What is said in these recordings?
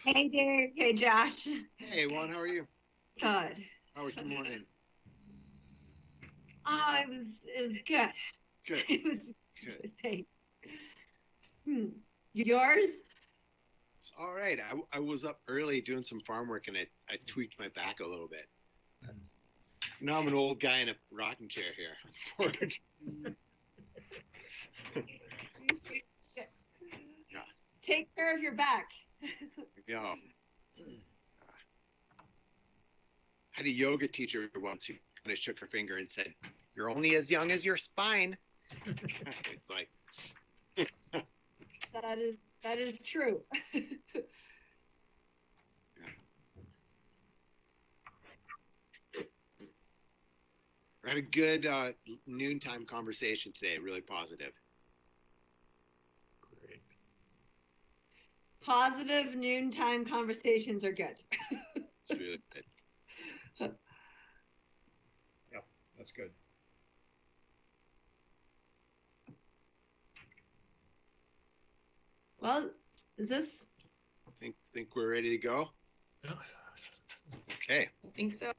Hey Dave. Hey Josh. Hey, Juan, how are you? Good. How was your morning? It was good. Good, It was good. good. Thanks. Hmm. Yours? It's all right. I was up early doing some farm work and I tweaked my back a little bit. Now I'm an old guy in a rocking chair here. Yeah, Take care of your back. yeah. Had a yoga teacher once who kind of shook her finger and said, "You're only as young as your spine." It's like, That is true. yeah. We had a good noontime conversation today. Really positive. Great. Positive noontime conversations are good. It's really good. Yeah, that's good. Well, is this? Think we're ready to go. Yeah. Okay. I think so. All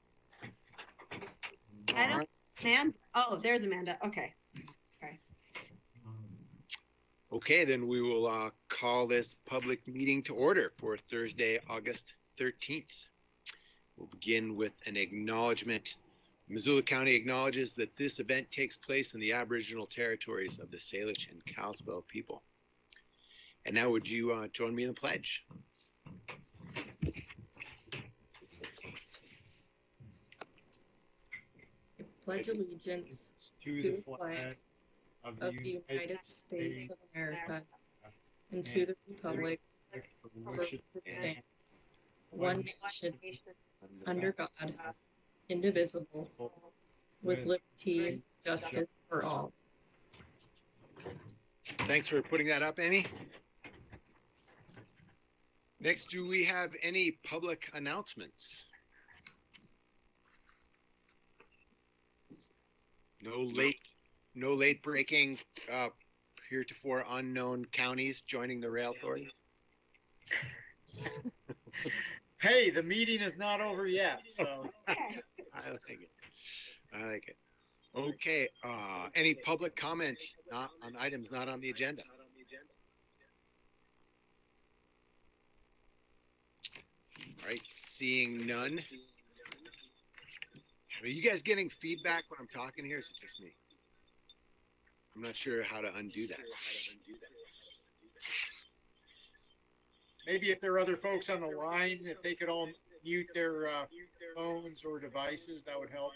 I don't. right. Amanda. Oh, there's Amanda. Okay. Okay, then we will call this public meeting to order for Thursday, August 13th. We'll begin with an acknowledgement. Missoula County acknowledges that this event takes place in the Aboriginal territories of the Salish and Kalispel people. And now would you join me in the pledge? Pledge allegiance To the flag of the United States of America and to the republic for for which which it stands stands, one nation, under God, indivisible, with liberty and justice for all. Thanks for putting that up, Amy. Next, do we have any public announcements? No late breaking heretofore unknown counties joining the rail authority. Hey, the meeting is not over yet, so I like it. Okay, any public comment not on items not on the agenda? All right, seeing none. Are you guys getting feedback when I'm talking here? Or is it just me? I'm not sure how to undo that. maybe if there are other folks on the line, if they could all mute their phones or devices, that would help.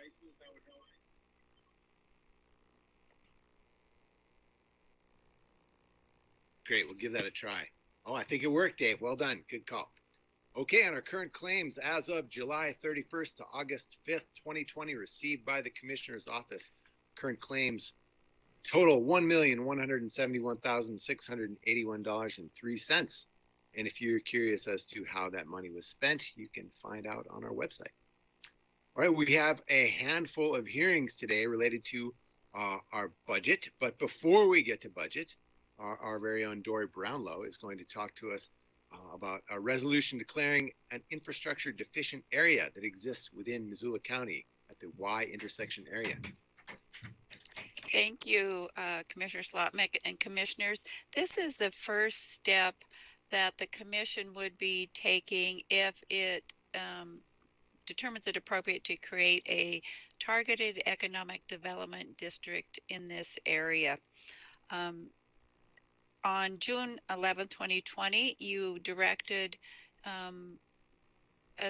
Great, we'll give that a try. Oh, I think it worked, Dave. Well done. Good call. Okay, on our current claims as of July 31st to August 5th, 2020, received by the Commissioner's Office. Current claims total $1,171,681.03. And if you're curious as to how that money was spent, you can find out on our website. All right, we have a handful of hearings today related to our budget. But before we get to budget, our very own Dory Brownlow is going to talk to us about a resolution declaring an infrastructure deficient area that exists within Missoula County at the Y intersection area. Thank you, Commissioner Slotnick and commissioners. This is the first step that the commission would be taking if it determines it appropriate to create a targeted economic development district in this area. On June 11, 2020, you directed a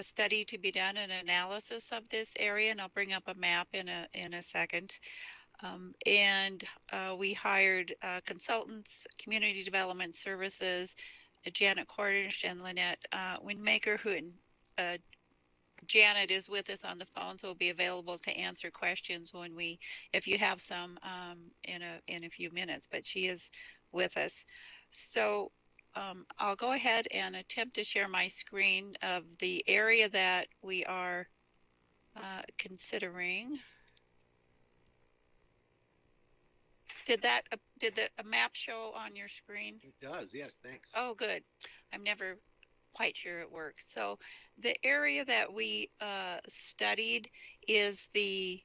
study to be done, an analysis of this area, and I'll bring up a map in a second. We hired consultants, community development services, Janet Cordish and Lynette Windmaker, who Janet is with us on the phone, so will be available to answer questions if you have some in a few minutes. But she is with us, so I'll go ahead and attempt to share my screen of the area that we are considering. Did the map show on your screen? It does, yes, thanks. Oh, good. I'm never quite sure it works. So the area that we studied is the,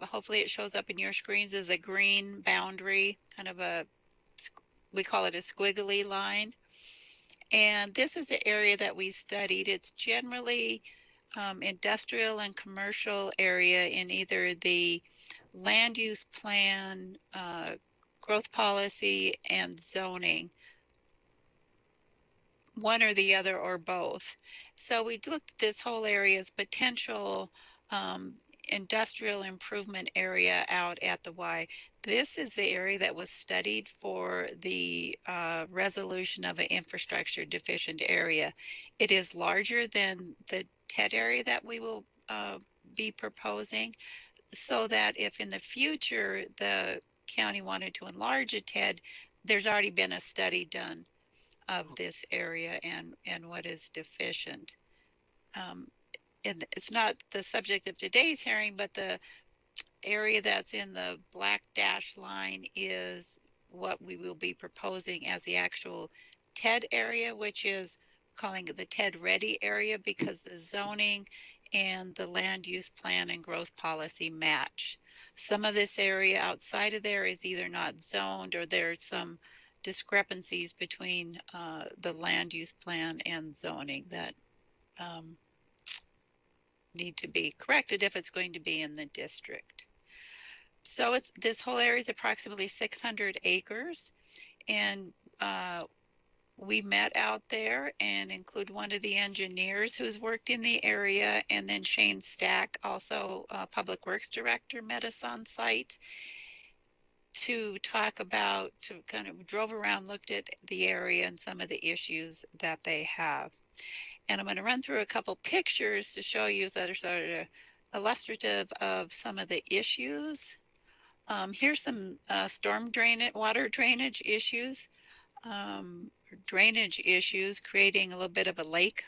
hopefully it shows up in your screens, is a green boundary, kind of a, we call it a squiggly line. And this is the area that we studied. It's generally industrial and commercial area in either the land use plan, growth policy, and zoning, one or the other or both. So we looked at this whole area as potential industrial improvement area out at the Y. This is the area that was studied for the resolution of an infrastructure deficient area. It is larger than the TED area that we will be proposing, so that if in the future the county wanted to enlarge a TED, there's already been a study done of this area and what is deficient. And it's not the subject of today's hearing, but the area that's in the black dash line is what we will be proposing as the actual TED area, which is calling it the TED ready area because the zoning and the land use plan and growth policy match. Some of this area outside of there is either not zoned or there's some discrepancies between the land use plan and zoning that need to be corrected if it's going to be in the district. So it's, this whole area is approximately 600 acres, and we met out there and include one of the engineers who's worked in the area, and then Shane Stack, also Public Works Director, met us on site to talk about, to kind of drove around, looked at the area and some of the issues that they have. And I'm going to run through a couple pictures to show you that are sort of illustrative of some of the issues. Here's some storm drainage, water drainage issues, drainage issues, creating a little bit of a lake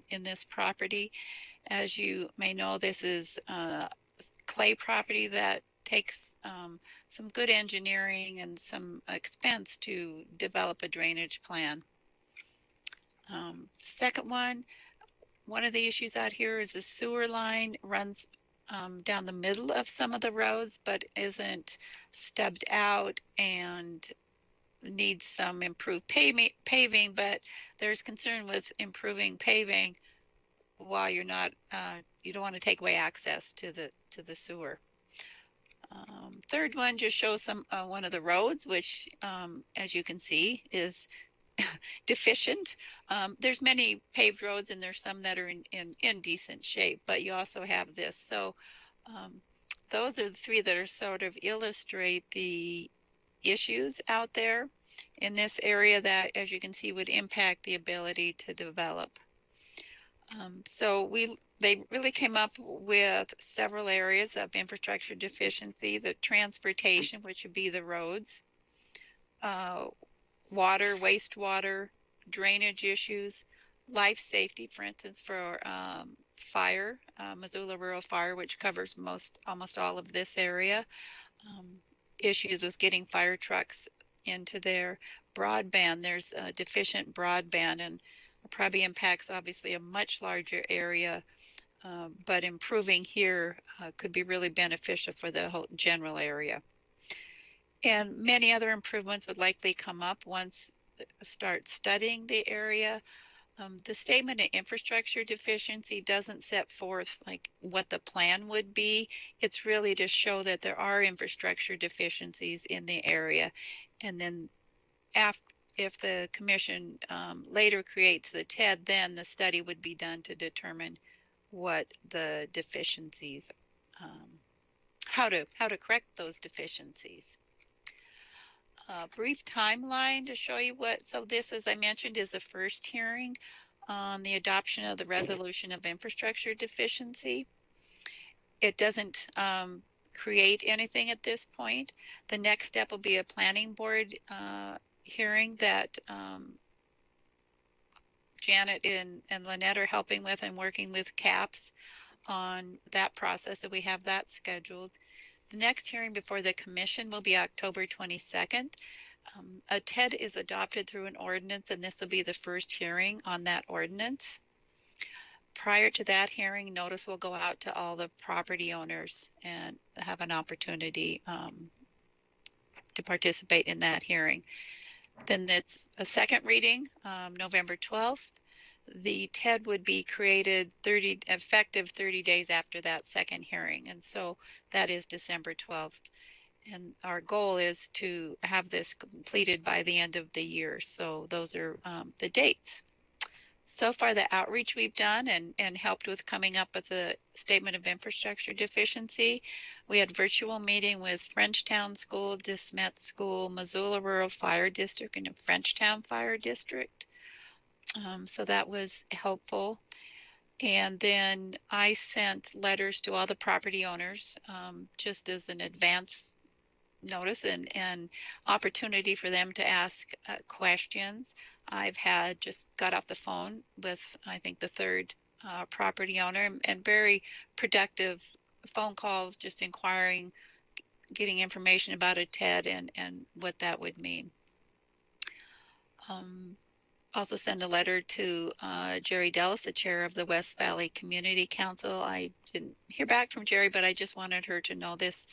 in this property. As you may know, this is clay property that takes some good engineering and some expense to develop a drainage plan. Second one of the issues out here is the sewer line runs down the middle of some of the roads, but isn't stubbed out and needs some improved paving, but there's concern with improving paving while you're not, you don't want to take away access to the sewer. Third one just shows some one of the roads, which as you can see is deficient. There's many paved roads and there's some that are in decent shape, but you also have this. So those are the three that are sort of illustrate the issues out there in this area that, as you can see, would impact the ability to develop. So they really came up with several areas of infrastructure deficiency: the transportation, which would be the roads, water, wastewater, drainage issues, life safety, for instance, for fire, Missoula Rural Fire, which covers almost all of this area. Issues with getting fire trucks into their broadband. There's deficient broadband, and probably impacts obviously a much larger area, but improving here could be really beneficial for the whole general area. And many other improvements would likely come up once start studying the area. The statement of infrastructure deficiency doesn't set forth like what the plan would be. It's really to show that there are infrastructure deficiencies in the area. And then if the commission later creates the TED, then the study would be done to determine what the deficiencies, how to correct those deficiencies. Brief timeline to show you so this, as I mentioned, is the first hearing on the adoption of the resolution of infrastructure deficiency. It doesn't create anything at this point. The next step will be a planning board hearing that Janet and Lynette are helping with and working with CAPS on that process, so we have that scheduled. The next hearing before the commission will be October 22nd. A TED is adopted through an ordinance, and this will be the first hearing on that ordinance. Prior to that hearing, notice will go out to all the property owners and have an opportunity to participate in that hearing. Then it's a second reading, November 12th. The TED would be created effective 30 days after that second hearing. And so that is December 12th. And our goal is to have this completed by the end of the year. So those are the dates. So far, the outreach we've done and helped with coming up with a statement of infrastructure deficiency. We had virtual meeting with Frenchtown School, DeSmet School, Missoula Rural Fire District, and Frenchtown Fire District. So that was helpful. And then I sent letters to all the property owners just as an advance notice and opportunity for them to ask questions. I've just got off the phone with, I think, the third property owner, and very productive phone calls, just inquiring, getting information about a TED and what that would mean. Also send a letter to Jerry Dellis, the chair of the West Valley Community Council. I didn't hear back from Jerry, but I just wanted her to know this,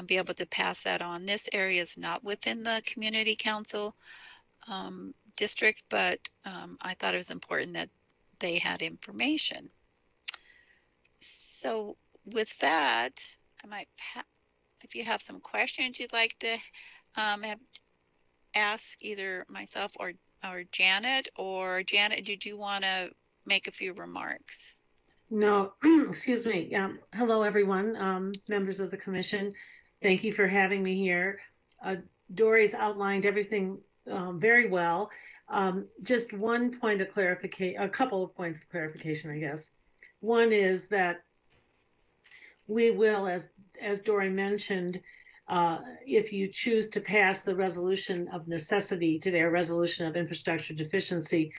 be able to pass that on. This area is not within the community council district, but I thought it was important that they had information. So with that, I might, if you have some questions you'd like to ask either myself or Janet, did you want to make a few remarks? No, excuse me. Hello, everyone, members of the commission. Thank you for having me here. Dory's outlined everything very well. Just one point of clarification, a couple of points of clarification, I guess. One is that we will, as Dory mentioned, if you choose to pass the resolution of necessity today, a resolution of infrastructure deficiency,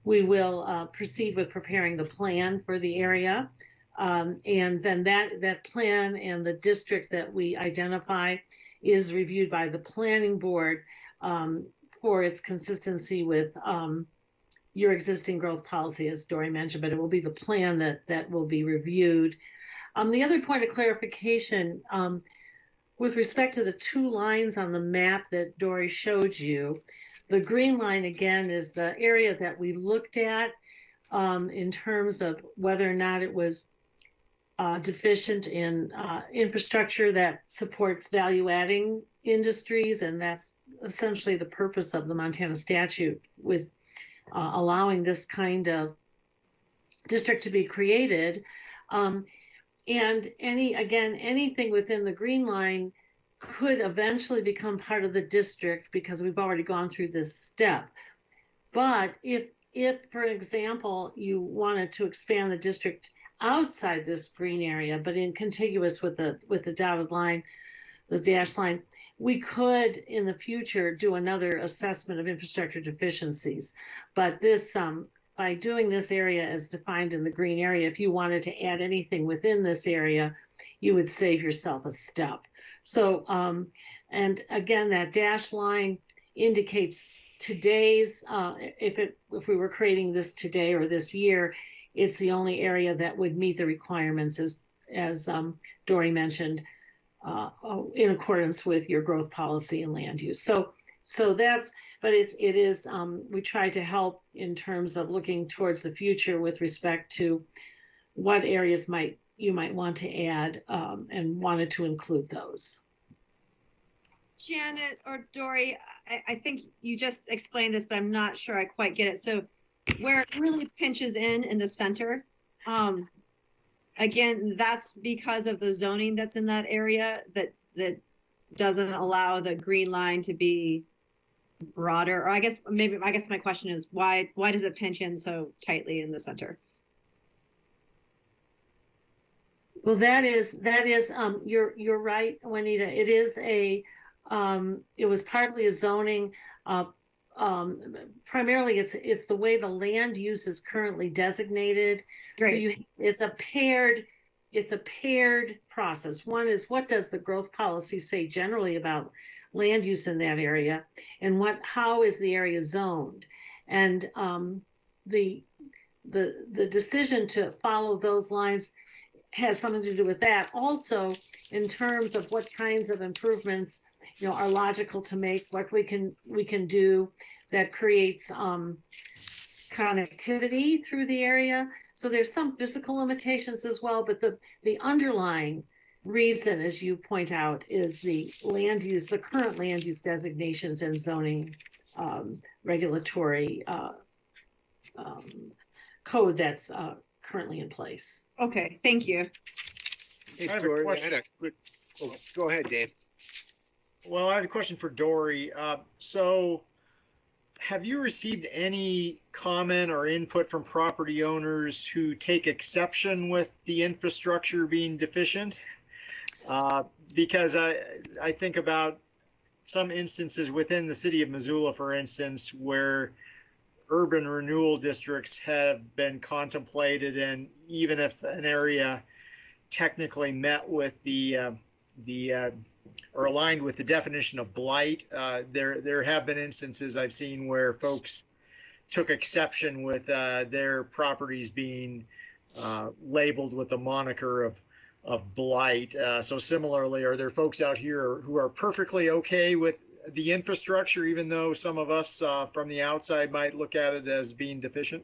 we will proceed with preparing the plan for the area. And then that plan and the district that we identify is reviewed by the planning board for its consistency with your existing growth policy, as Dory mentioned, but it will be the plan that will be reviewed. The other point of clarification, with respect to the two lines on the map that Dory showed you, the green line again is the area that we looked at in terms of whether or not it was deficient in infrastructure that supports value-adding industries, and that's essentially the purpose of the Montana statute with allowing this kind of district to be created. And anything within the green line could eventually become part of the district because we've already gone through this step. But if for example, you wanted to expand the district outside this green area, but in contiguous with the dotted line, the dashed line, we could in the future do another assessment of infrastructure deficiencies. But this, by doing this area as defined in the green area, if you wanted to add anything within this area, you would save yourself a step. So, and again, that dashed line indicates today's, if we were creating this today or this year, it's the only area that would meet the requirements as Dory mentioned, in accordance with your growth policy and land use. So that's, but it is, we try to help in terms of looking towards the future with respect to what areas you might want to add and wanted to include those. Janet or Dory, I think you just explained this, but I'm not sure I quite get it. So where it really pinches in the center, again, that's because of the zoning that's in that area that doesn't allow the green line to be broader. Or I guess my question is why does it pinch in so tightly in the center? Well, that is you're right, Juanita. It is it was partly a zoning. Primarily, it's the way the land use is currently designated. Great. So it's a paired process. One is, what does the growth policy say generally about land use in that area, and how is the area zoned, and the decision to follow those lines has something to do with that. Also, in terms of what kinds of improvements, are logical to make, what we can do that creates connectivity through the area. So there's some physical limitations as well, but the underlying reason, as you point out, is the current land use designations and zoning regulatory code that's currently in place. Okay, thank you. Hey, I have a Dory, I question. had a quick, go ahead, Dave. Well, I have a question for Dory. So have you received any comment or input from property owners who take exception with the infrastructure being deficient? Because I think about some instances within the city of Missoula, for instance, where urban renewal districts have been contemplated, and even if an area technically met with or aligned with the definition of blight, there have been instances I've seen where folks took exception with their properties being labeled with the moniker of blight. So similarly, are there folks out here who are perfectly okay with the infrastructure, even though some of us from the outside might look at it as being deficient?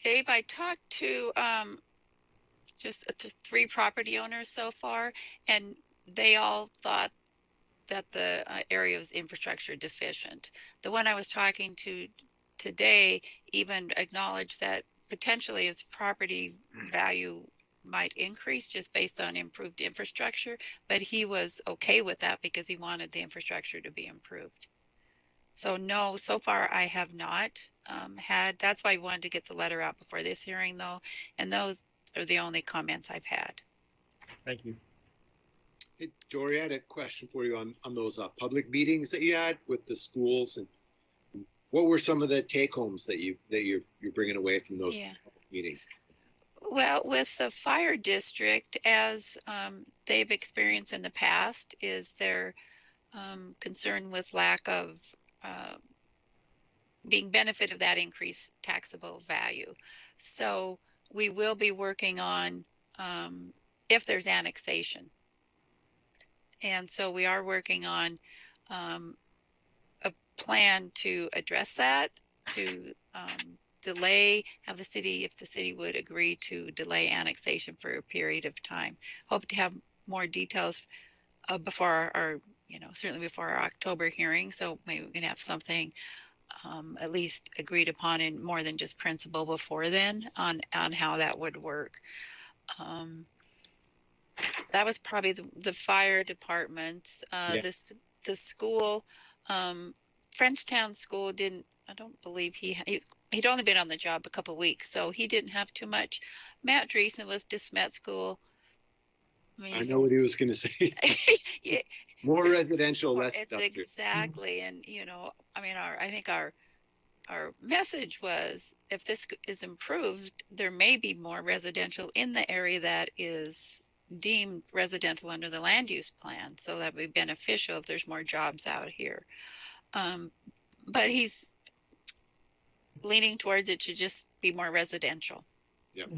Dave, I talked to just 3 property owners so far, and they all thought that the area was infrastructure deficient. The one I was talking to today even acknowledged that potentially his property value might increase just based on improved infrastructure, but he was okay with that because he wanted the infrastructure to be improved. So no, so far I have not that's why I wanted to get the letter out before this hearing though, and those are the only comments I've had. Thank you. Hey, Dory, I had a question for you on those public meetings that you had with the schools, and what were some of the take homes that you're bringing away from those meetings? Well, with the fire district, as they've experienced in the past, is their concern with lack of being benefit of that increased taxable value. So we will be working on if there's annexation. And so we are working on a plan to address that, to delay, if the city would agree to delay annexation for a period of time. Hope to have more details before our, certainly before our October hearing. So maybe we can have something at least agreed upon in more than just principle before then on how that would work. That was probably the fire departments. The school, Frenchtown School I don't believe he'd only been on the job a couple of weeks, so he didn't have too much. Matt Dreesen was DeSmet School. I know what he was going to say. Yeah. More residential, less industrial. Exactly, and I think our message was, if this is improved, there may be more residential in the area that is deemed residential under the land use plan, so that would be beneficial if there's more jobs out here. But he's leaning towards it to just be more residential. Yep.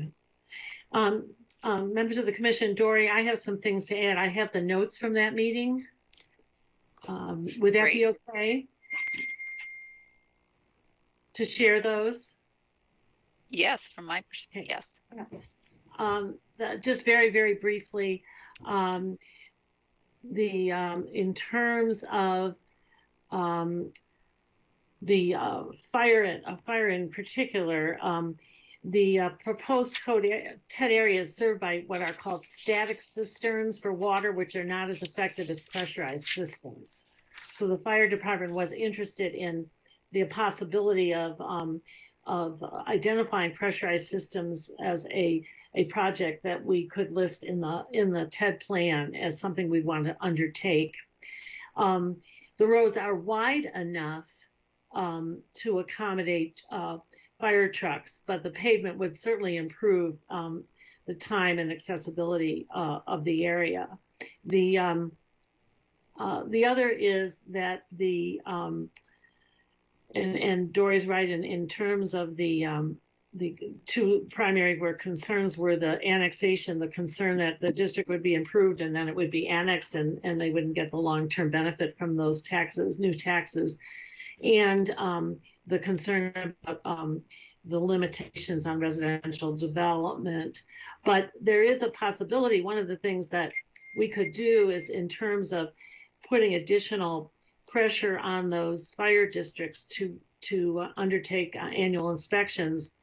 Members of the commission, Dory, I have some things to add. I have the notes from that meeting. Would that be okay to share those? Yes, from my perspective, yes. Just very, very briefly, in terms of the fire in particular, the proposed TED area is served by what are called static cisterns for water, which are not as effective as pressurized systems. So the fire department was interested in the possibility of identifying pressurized systems as a project that we could list in the TED plan as something we want to undertake. The roads are wide enough to accommodate fire trucks, but the pavement would certainly improve the time and accessibility of the area. The The other is that and Dory's right in terms of the two primary concerns were the annexation, the concern that the district would be improved and then it would be annexed and they wouldn't get the long-term benefit from those taxes, new taxes, and the concern about the limitations on residential development. But there is a possibility, one of the things that we could do is in terms of putting additional pressure on those fire districts to undertake annual inspections.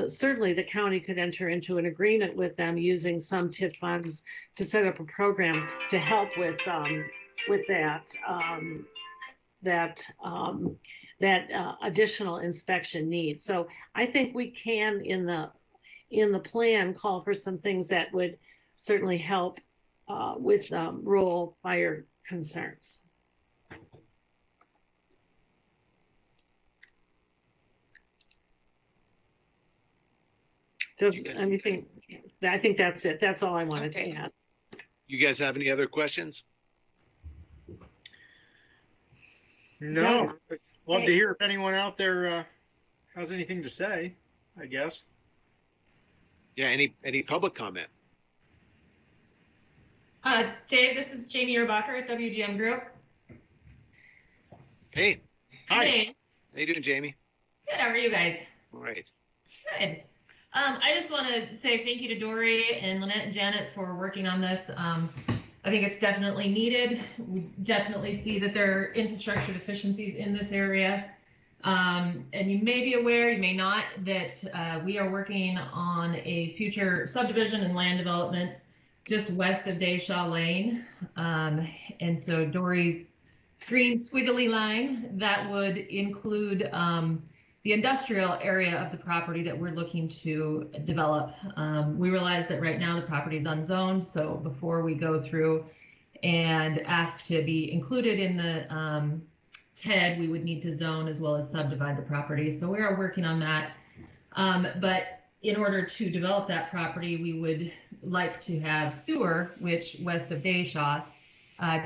Certainly the county could enter into an agreement with them using some TIF funds to set up a program to help with that additional inspection need. So I think we can in the plan call for some things that would certainly help with rural fire concerns. Does anything? I think that's it. That's all I wanted to add. You guys have any other questions? No. Love to hear if anyone out there has anything to say, I guess. Yeah, any public comment? Dave, this is Jamie Yerbacher at WGM Group. Hey. Hi. Hey. How you doing, Jamie? Good, how are you guys? All right. Good. I just want to say thank you to Dory and Lynette and Janet for working on this. I think it's definitely needed. We definitely see that there are infrastructure deficiencies in this area. And you may be aware, you may not, that we are working on a future subdivision and land development just west of Dayshaw Lane. And so Dory's green squiggly line, that would include the industrial area of the property that we're looking to develop. We realize that right now the property is unzoned, so before we go through and ask to be included in the TED, we would need to zone as well as subdivide the property. So we are working on that. But in order to develop that property, we would like to have sewer, which west of Dayshaw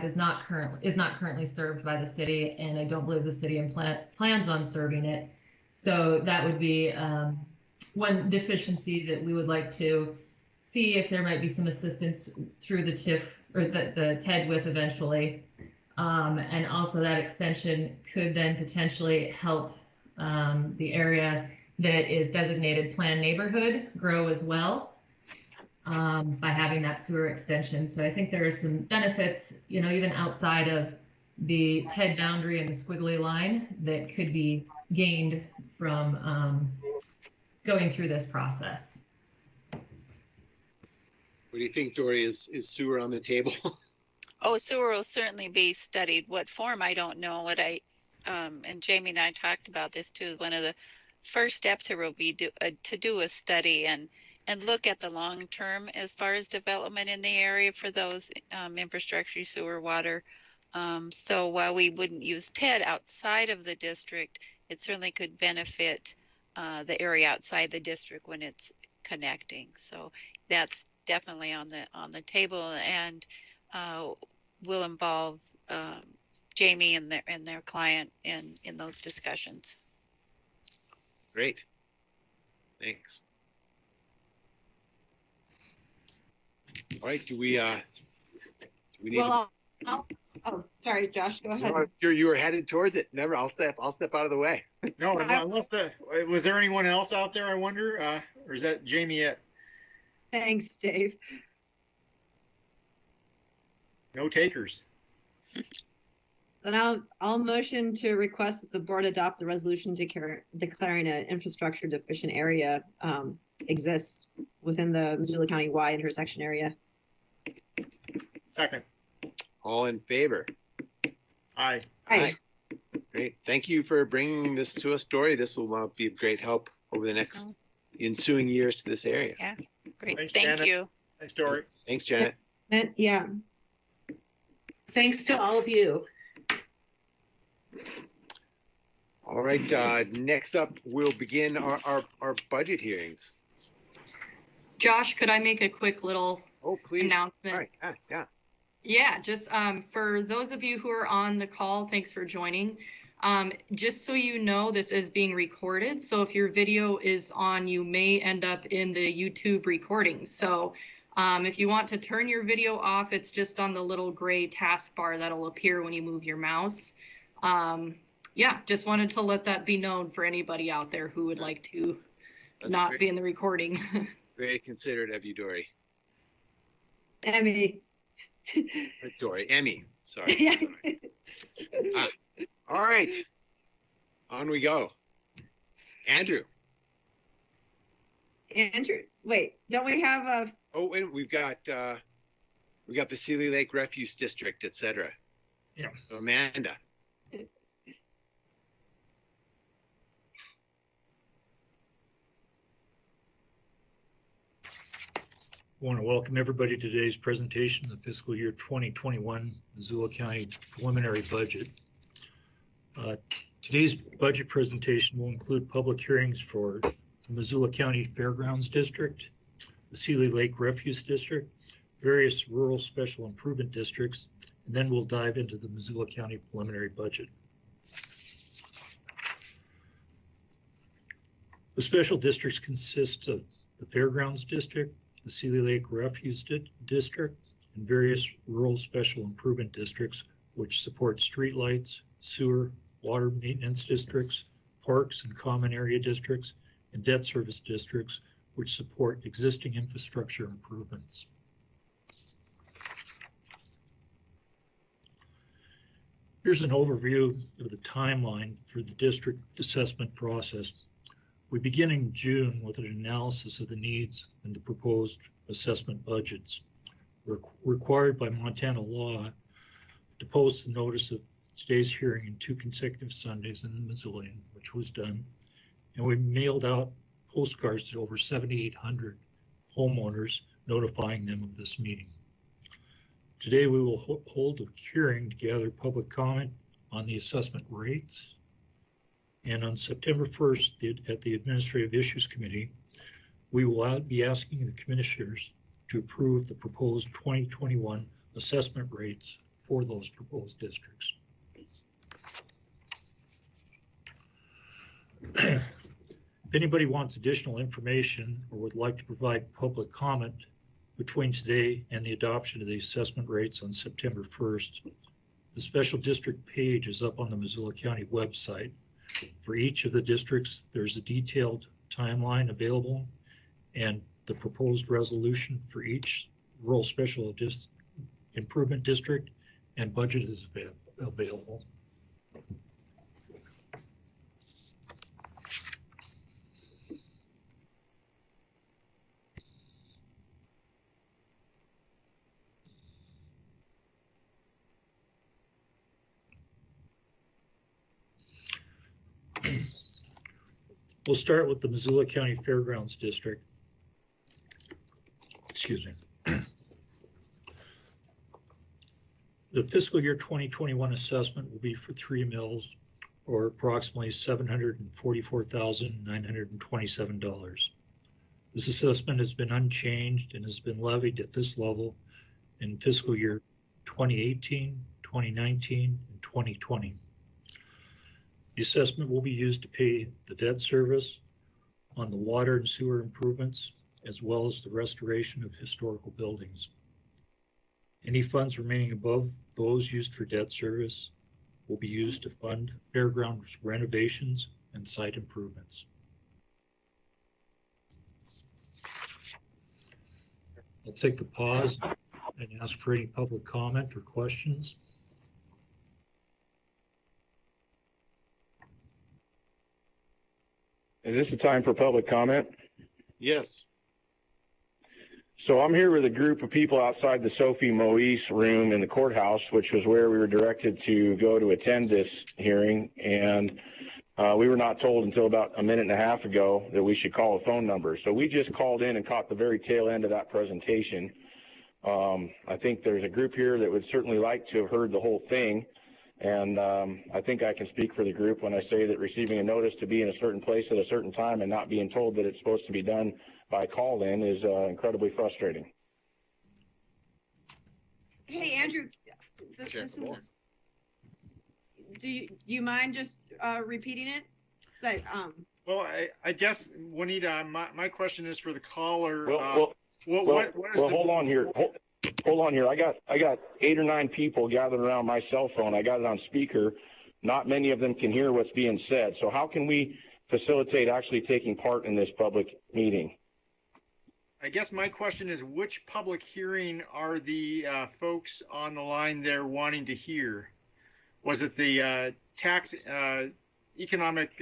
is not currently served by the city, and I don't believe the city plans on serving it. So that would be one deficiency that we would like to see if there might be some assistance through the TIF or the TED with eventually. And also that extension could then potentially help the area that is designated planned neighborhood grow as well by having that sewer extension. So I think there are some benefits, you know, even outside of the TED boundary and the squiggly line that could be gained from going through this process. What do you think, Dory? Is sewer on the table? Oh, sewer will certainly be studied. What form, I don't know. And Jamie and I talked about this too. One of the first steps here will be to do a study and look at the long term as far as development in the area for those infrastructure, sewer, water. So while we wouldn't use TED outside of the district, it certainly could benefit the area outside the district when it's connecting. So that's definitely on the table, and will involve Jamie and their client in those discussions. Great. Thanks. All right. Do we need? Well, oh, sorry, Josh. Go ahead. No, you were headed towards it. Never. I'll step out of the way. No, unless was there anyone else out there? I wonder, or is that Jamie yet? Thanks, Dave. No takers. Then I'll motion to request that the board adopt the resolution declaring an infrastructure deficient area exists within the Missoula County Y intersection area. Second. All in favor? Aye. Aye. Great. Thank you for bringing this to us, Dory. This will be of great help over the next ensuing years to this area. Yeah, great. Thanks, Thank Janet. you. Thanks, Dory. Thanks, Janet. Yeah. Thanks to all of you. All right. Next up, we'll begin our budget hearings. Josh, could I make a quick little Oh, please. announcement? All right. Yeah. Yeah, just for those of you who are on the call, thanks for joining. Just so you know, this is being recorded. So if your video is on, you may end up in the YouTube recording. So if you want to turn your video off, it's just on the little gray taskbar that'll appear when you move your mouse. Yeah, just wanted to let that be known for anybody out there who would like to not be in the recording. Very considerate of you, Dory. Emmy. Dory, Emmy, sorry. All right, on we go. Andrew. Andrew, wait, don't we have a? Oh, and we've got the Seeley Lake Refuse District, etc. Yeah. So Amanda. I want to welcome everybody to today's presentation of the fiscal year 2021 Missoula County preliminary budget. Today's budget presentation will include public hearings for the Missoula County Fairgrounds District, the Seeley Lake Refuse District, various rural special improvement districts, and then we'll dive into the Missoula County preliminary budget. The special districts consist of the Fairgrounds District, the Seeley Lake Refuse District, and various rural special improvement districts, which support streetlights, sewer, water maintenance districts, parks and common area districts, and debt service districts, which support existing infrastructure improvements. Here's an overview of the timeline for the district assessment process. We begin in June with an analysis of the needs and the proposed assessment budgets. We're required by Montana law to post the notice of today's hearing in 2 consecutive Sundays in the Missoulian, which was done. And we mailed out postcards to over 7,800 homeowners notifying them of this meeting. Today we will hold a hearing to gather public comment on the assessment rates. And on September 1st, at the Administrative Issues Committee, we will be asking the commissioners to approve the proposed 2021 assessment rates for those proposed districts. If anybody wants additional information or would like to provide public comment between today and the adoption of the assessment rates on September 1st, the special district page is up on the Missoula County website. For each of the districts, there's a detailed timeline available, and the proposed resolution for each rural special improvement district and budget is available. We'll start with the Missoula County Fairgrounds District. Excuse me. The fiscal year 2021 assessment will be for 3 mills, or approximately $744,927. This assessment has been unchanged and has been levied at this level in fiscal year 2018, 2019, and 2020. The assessment will be used to pay the debt service on the water and sewer improvements, as well as the restoration of historical buildings. Any funds remaining above those used for debt service will be used to fund fairgrounds renovations and site improvements. I'll take a pause and ask for any public comment or questions. Is this the time for public comment? Yes. So I'm here with a group of people outside the Sophie Moise room in the courthouse, which was where we were directed to go to attend this hearing. And we were not told until about a minute and a half ago that we should call a phone number. So we just called in and caught the very tail end of that presentation. I think there's a group here that would certainly like to have heard the whole thing. And I think I can speak for the group when I say that receiving a notice to be in a certain place at a certain time and not being told that it's supposed to be done by call-in is incredibly frustrating. Hey, Andrew, Sure. this is, do you mind just repeating it? So, Well, I guess, Juanita, my question is for the caller. Well, What is well, the, hold on here. Hold on here. I got 8 or 9 people gathered around my cell phone. I got it on speaker. Not many of them can hear what's being said. So how can we facilitate actually taking part in this public meeting? I guess my question is, which public hearing are the folks on the line there wanting to hear? Was it the tax economic,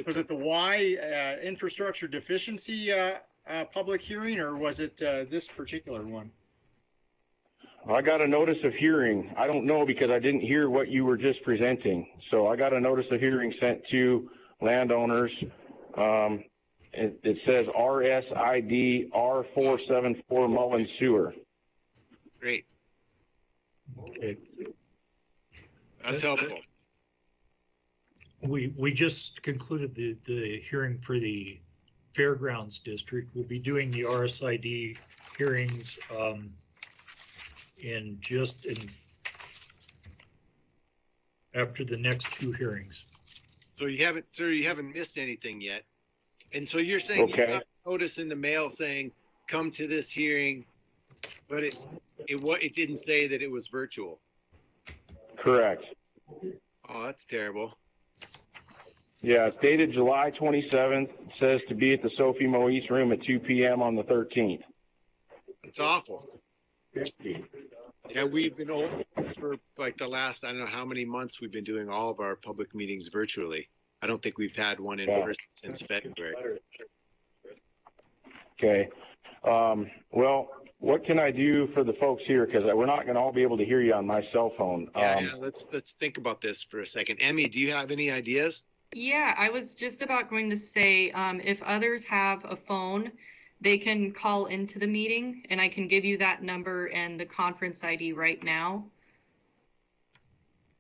was it the Y infrastructure deficiency public hearing, or was it this particular one? I got a notice of hearing. I don't know because I didn't hear what you were just presenting. So I got a notice of hearing sent to landowners. It says RSID R474 Mullen Sewer. Great. Okay. That's helpful. We just concluded the hearing for the Fairgrounds district. We'll be doing the RSID hearings after the next 2 hearings. So you haven't missed anything yet. And so you're saying Okay. you got a notice in the mail saying, come to this hearing, but it didn't say that it was virtual. Correct. Oh, that's terrible. Yeah, it's dated July 27th. It says to be at the Sophie Moise room at 2 p.m. on the 13th. It's awful. Yeah, we've been over for like the last, I don't know how many months we've been doing all of our public meetings virtually. I don't think we've had one in person since February. Okay. Well, what can I do for the folks here? Because we're not going to all be able to hear you on my cell phone. Yeah, let's think about this for a second. Emmy, do you have any ideas? Yeah, I was just about going to say, if others have a phone, they can call into the meeting, and I can give you that number and the conference ID right now.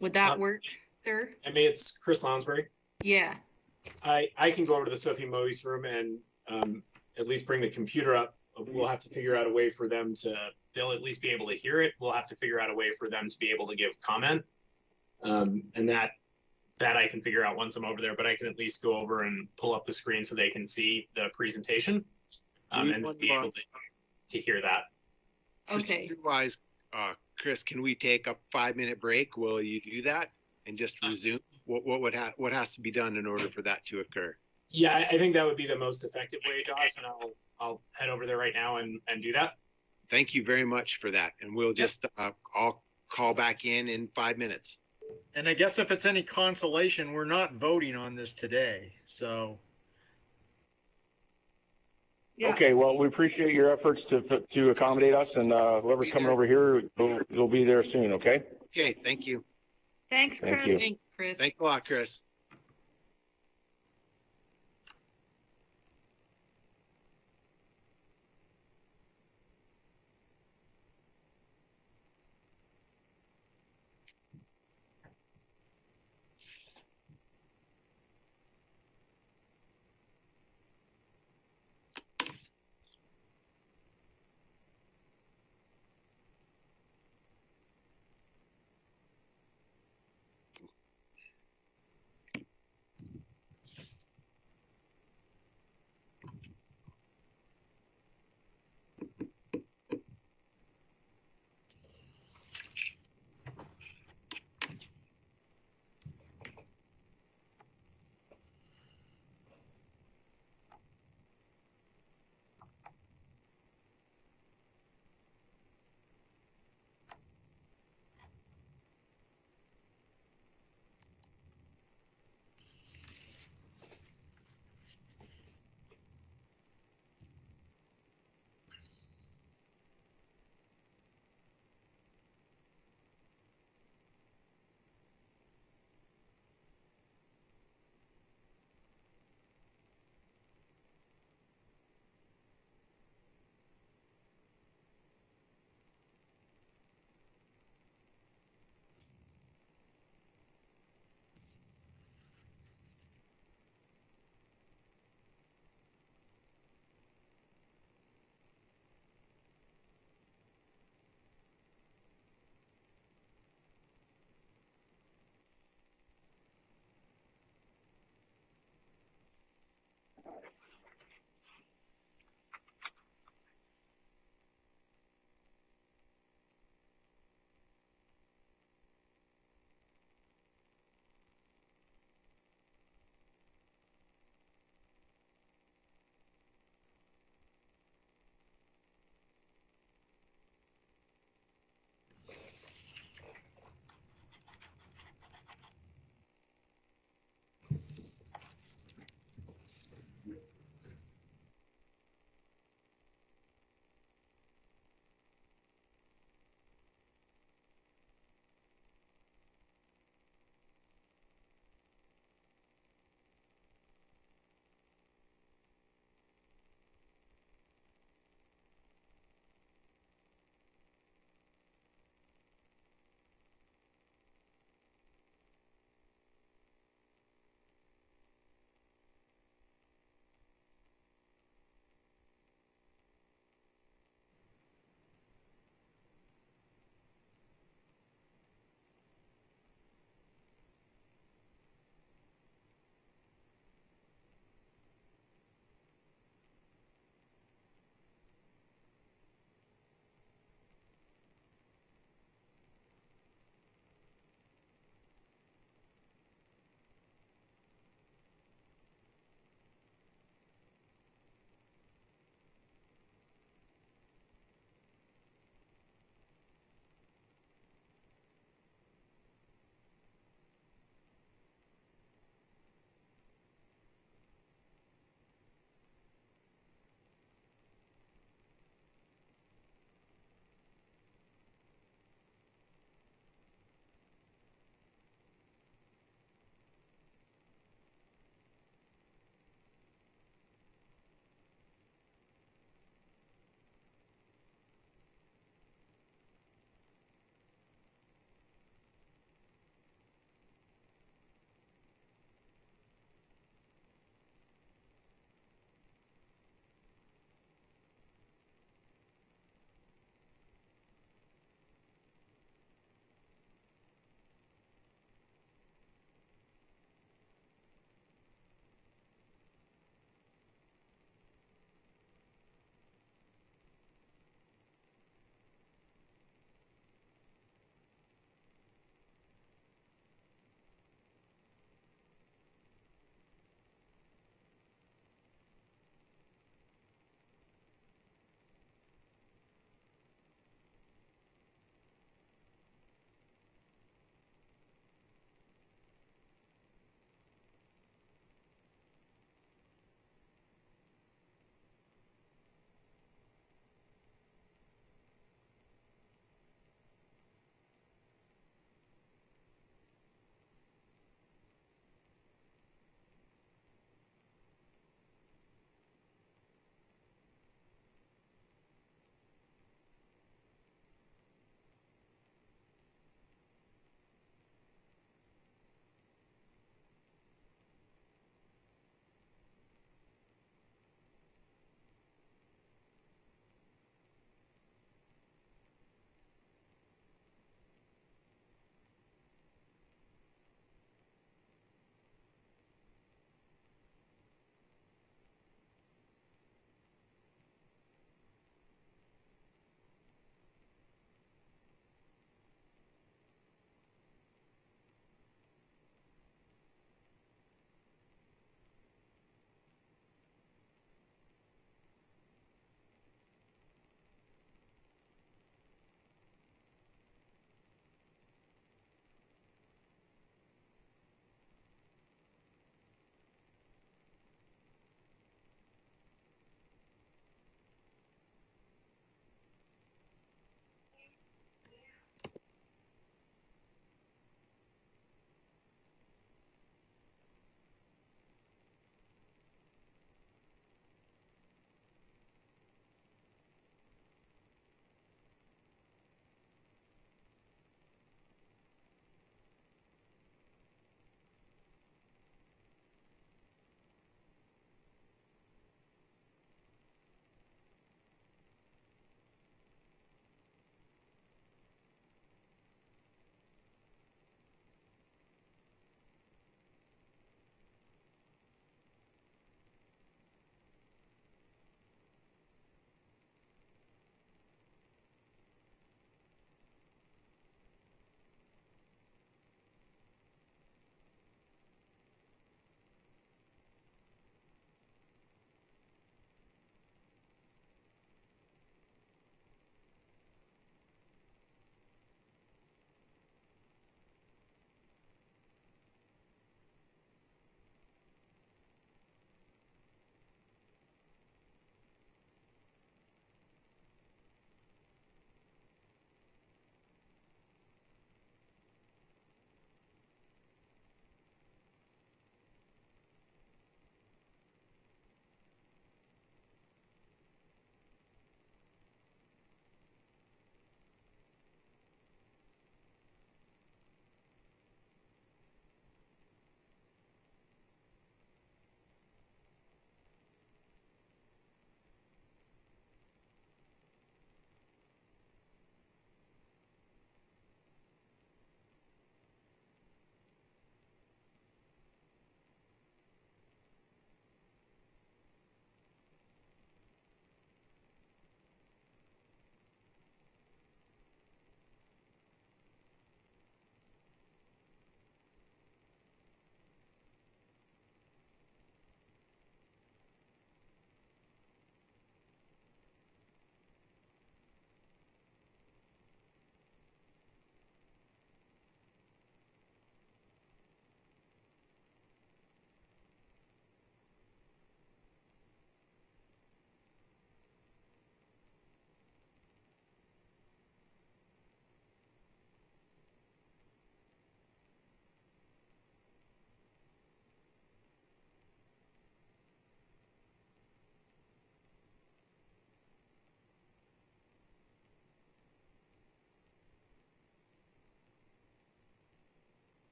Would that work, sir? I mean, it's Chris Lounsbury. Yeah. I can go over to the Sophie Moise room and at least bring the computer up. We'll have to figure out a way for them to, they'll at least be able to hear it. We'll have to figure out a way for them to be able to give comment. And that I can figure out once I'm over there, but I can at least go over and pull up the screen so they can see the presentation and be able to hear that. Okay. Procedure-wise, Chris, can we take a 5-minute break? Will you do that and just resume? What has to be done in order for that to occur? Yeah, I think that would be the most effective way, Josh, and I'll head over there right now and do that. Thank you very much for that. And we'll just, I'll call back in 5 minutes. And I guess if it's any consolation, we're not voting on this today, so. yeah. Okay, well, we appreciate your efforts to accommodate us, and whoever's coming over here will be there soon, okay? Okay, thank you. Thanks, Chris. Thank you. Thanks, Chris. Thanks a lot, Chris.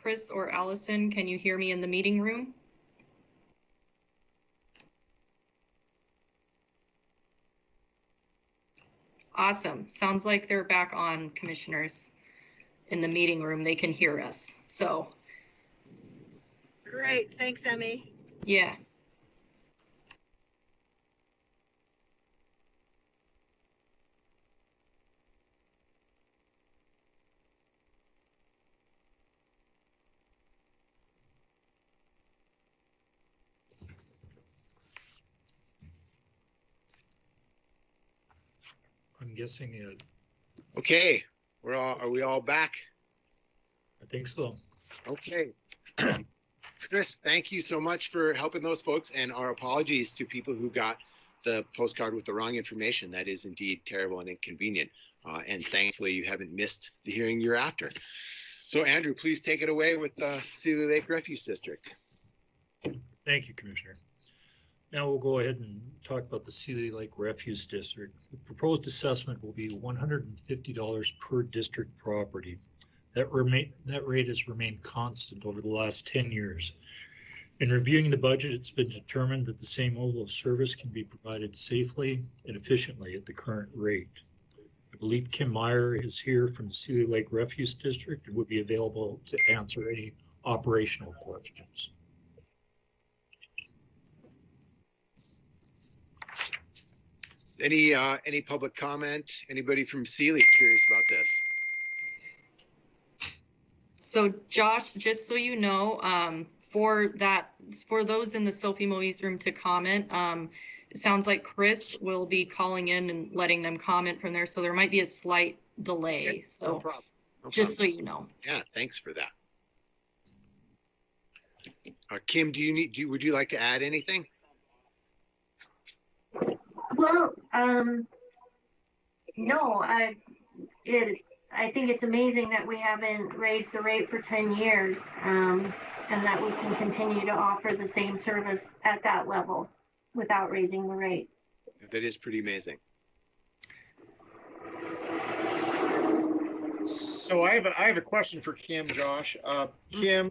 Chris or Allison, can you hear me in the meeting room? Awesome. Sounds like they're back on, commissioners, in the meeting room. They can hear us. So, Great. Thanks, Emmy. yeah. I'm guessing Okay, are we all back? I think so. Okay. Chris, thank you so much for helping those folks, and our apologies to people who got the postcard with the wrong information. That is indeed terrible and inconvenient. And thankfully, you haven't missed the hearing you're after. So, Andrew, please take it away with the Seeley Lake Refuse District. Thank you, Commissioner. Now we'll go ahead and talk about the Seeley Lake Refuse District. The proposed assessment will be $150 per district property. That rate has remained constant over the last 10 years. In reviewing the budget, it's been determined that the same level of service can be provided safely and efficiently at the current rate. I believe Kim Meyer is here from the Seeley Lake Refuse District and would be available to answer any operational questions. Any public comment? Anybody from Seeley curious about this? So Josh, just so you know, for those in the Sophie Moise room to comment, it sounds like Chris will be calling in and letting them comment from there. So there might be a slight delay. Okay, so no problem. Just so you know. Yeah, thanks for that. Kim, would you like to add anything? Well, no, I think it's amazing that we haven't raised the rate for 10 years, and that we can continue to offer the same service at that level without raising the rate. That is pretty amazing. So I have a question for Kim, Josh. Kim,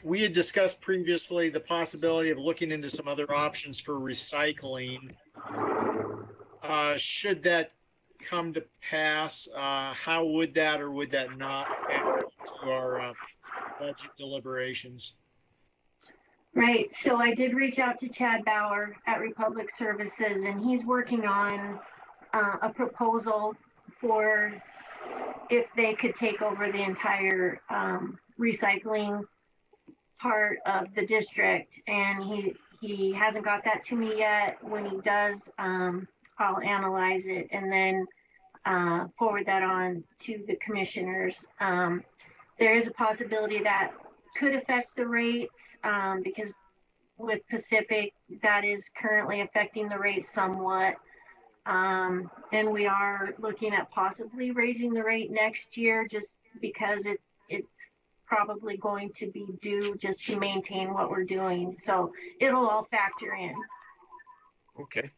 we had discussed previously the possibility of looking into some other options for recycling. Should that come to pass, how would that or would that not add to our budget deliberations? Right. So I did reach out to Chad Bauer at Republic Services, and he's working on a proposal for if they could take over the entire recycling part of the district. And he hasn't got that to me yet. When he does, I'll analyze it and then forward that on to the commissioners. There is a possibility that could affect the rates because with Pacific, that is currently affecting the rates somewhat. And we are looking at possibly raising the rate next year just because it's probably going to be due just to maintain what we're doing. So it'll all factor in. Okay.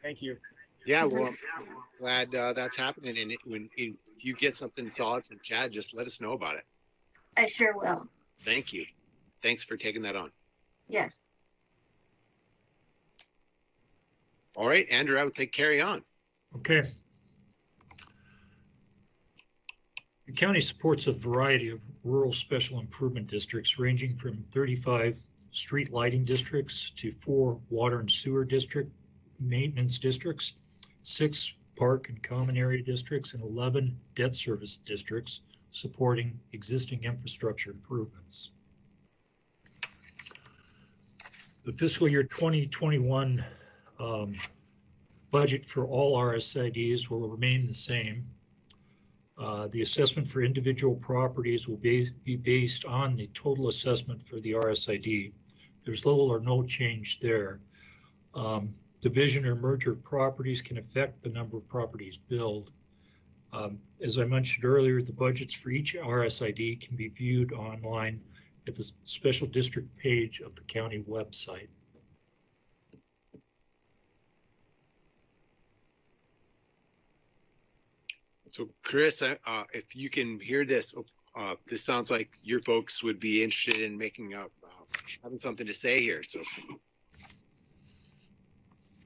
Thank you. Yeah, well, I'm glad that's happening. And if you get something solid from Chad, just let us know about it. I sure will. Thank you. Thanks for taking that on. Yes. All right, Andrew, I would say carry on. Okay. The county supports a variety of rural special improvement districts ranging from 35 street lighting districts to 4 water and sewer district maintenance districts, 6 park and common area districts, and 11 debt service districts supporting existing infrastructure improvements. The fiscal year 2021 budget for all RSIDs will remain the same. The assessment for individual properties will be based on the total assessment for the RSID. There's little or no change there. Division or merger of properties can affect the number of properties billed. As I mentioned earlier, the budgets for each RSID can be viewed online at the special district page of the county website. So Chris, if you can hear this, this sounds like your folks would be interested in making up, having something to say here. So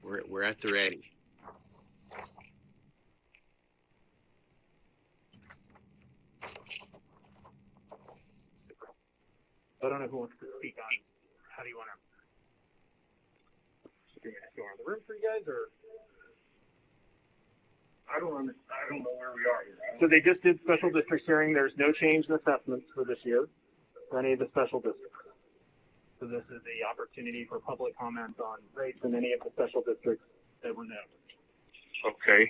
we're at the ready. I don't know who wants to speak on. How do you want to? Do you want to go around the room for you guys, or? I don't know where we are here. So they just did special district hearing. There's no change in assessments for this year for any of the special districts. So this is the opportunity for public comment on rates in any of the special districts that were noted. Okay.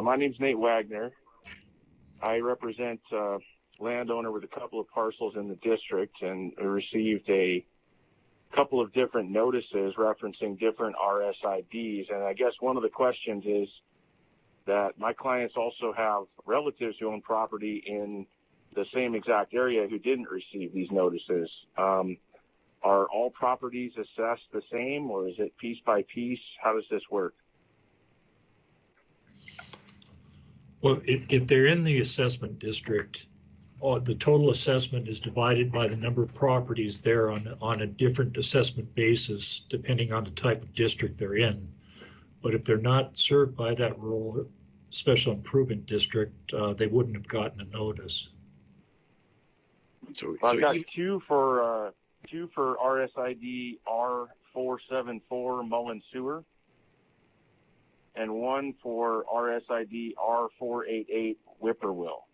My name's Nate Wagner. I represent landowner with a couple of parcels in the district, and received a couple of different notices referencing different RSIDs. And I guess one of the questions is that my clients also have relatives who own property in the same exact area who didn't receive these notices. Are all properties assessed the same, or is it piece by piece? How does this work? Well, if they're in the assessment district, the total assessment is divided by the number of properties there on a different assessment basis, depending on the type of district they're in. But if they're not served by that rural special improvement district, they wouldn't have gotten a notice. So I've got two for RSID R474 Mullen Sewer, and one for RSID R488 Whippoorwill.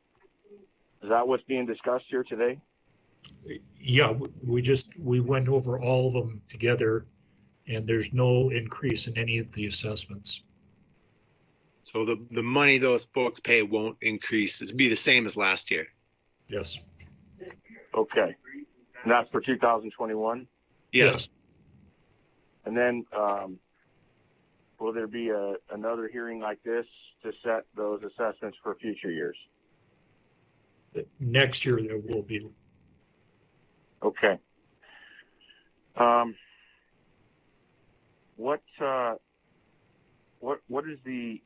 Is that what's being discussed here today? Yeah, we went over all of them together, and there's no increase in any of the assessments. So the money those folks pay won't increase. It'll be the same as last year. Yes. Okay. And that's for 2021? Yes. And then will there be another hearing like this to set those assessments for future years? Next year there will be. Okay. What is the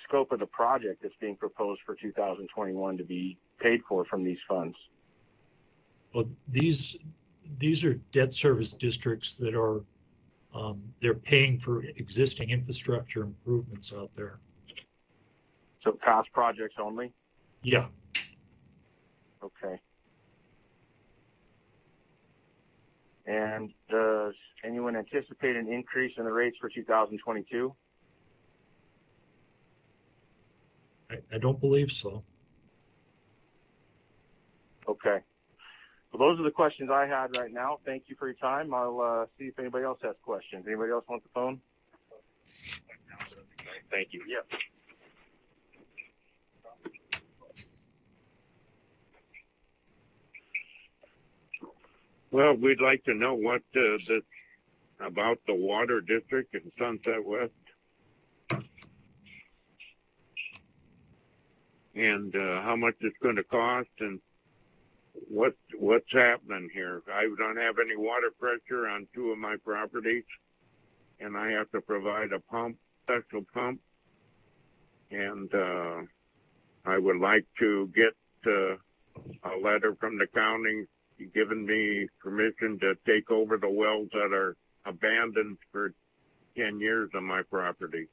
scope of the project that's being proposed for 2021 to be paid for from these funds? Well, these are debt service districts that are they're paying for existing infrastructure improvements out there. So past projects only? Yeah. Okay. And does anyone anticipate an increase in the rates for 2022? I don't believe so. Okay. Well, those are the questions I had right now. Thank you for your time. I'll see if anybody else has questions. Anybody else want the phone? Thank you. Yeah. Well, we'd like to know what about the water district in Sunset West, and how much it's going to cost, and what's happening here. I don't have any water pressure on two of my properties, and I have to provide a special pump, and I would like to get a letter from the county giving me permission to take over the wells that are abandoned for 10 years on my property.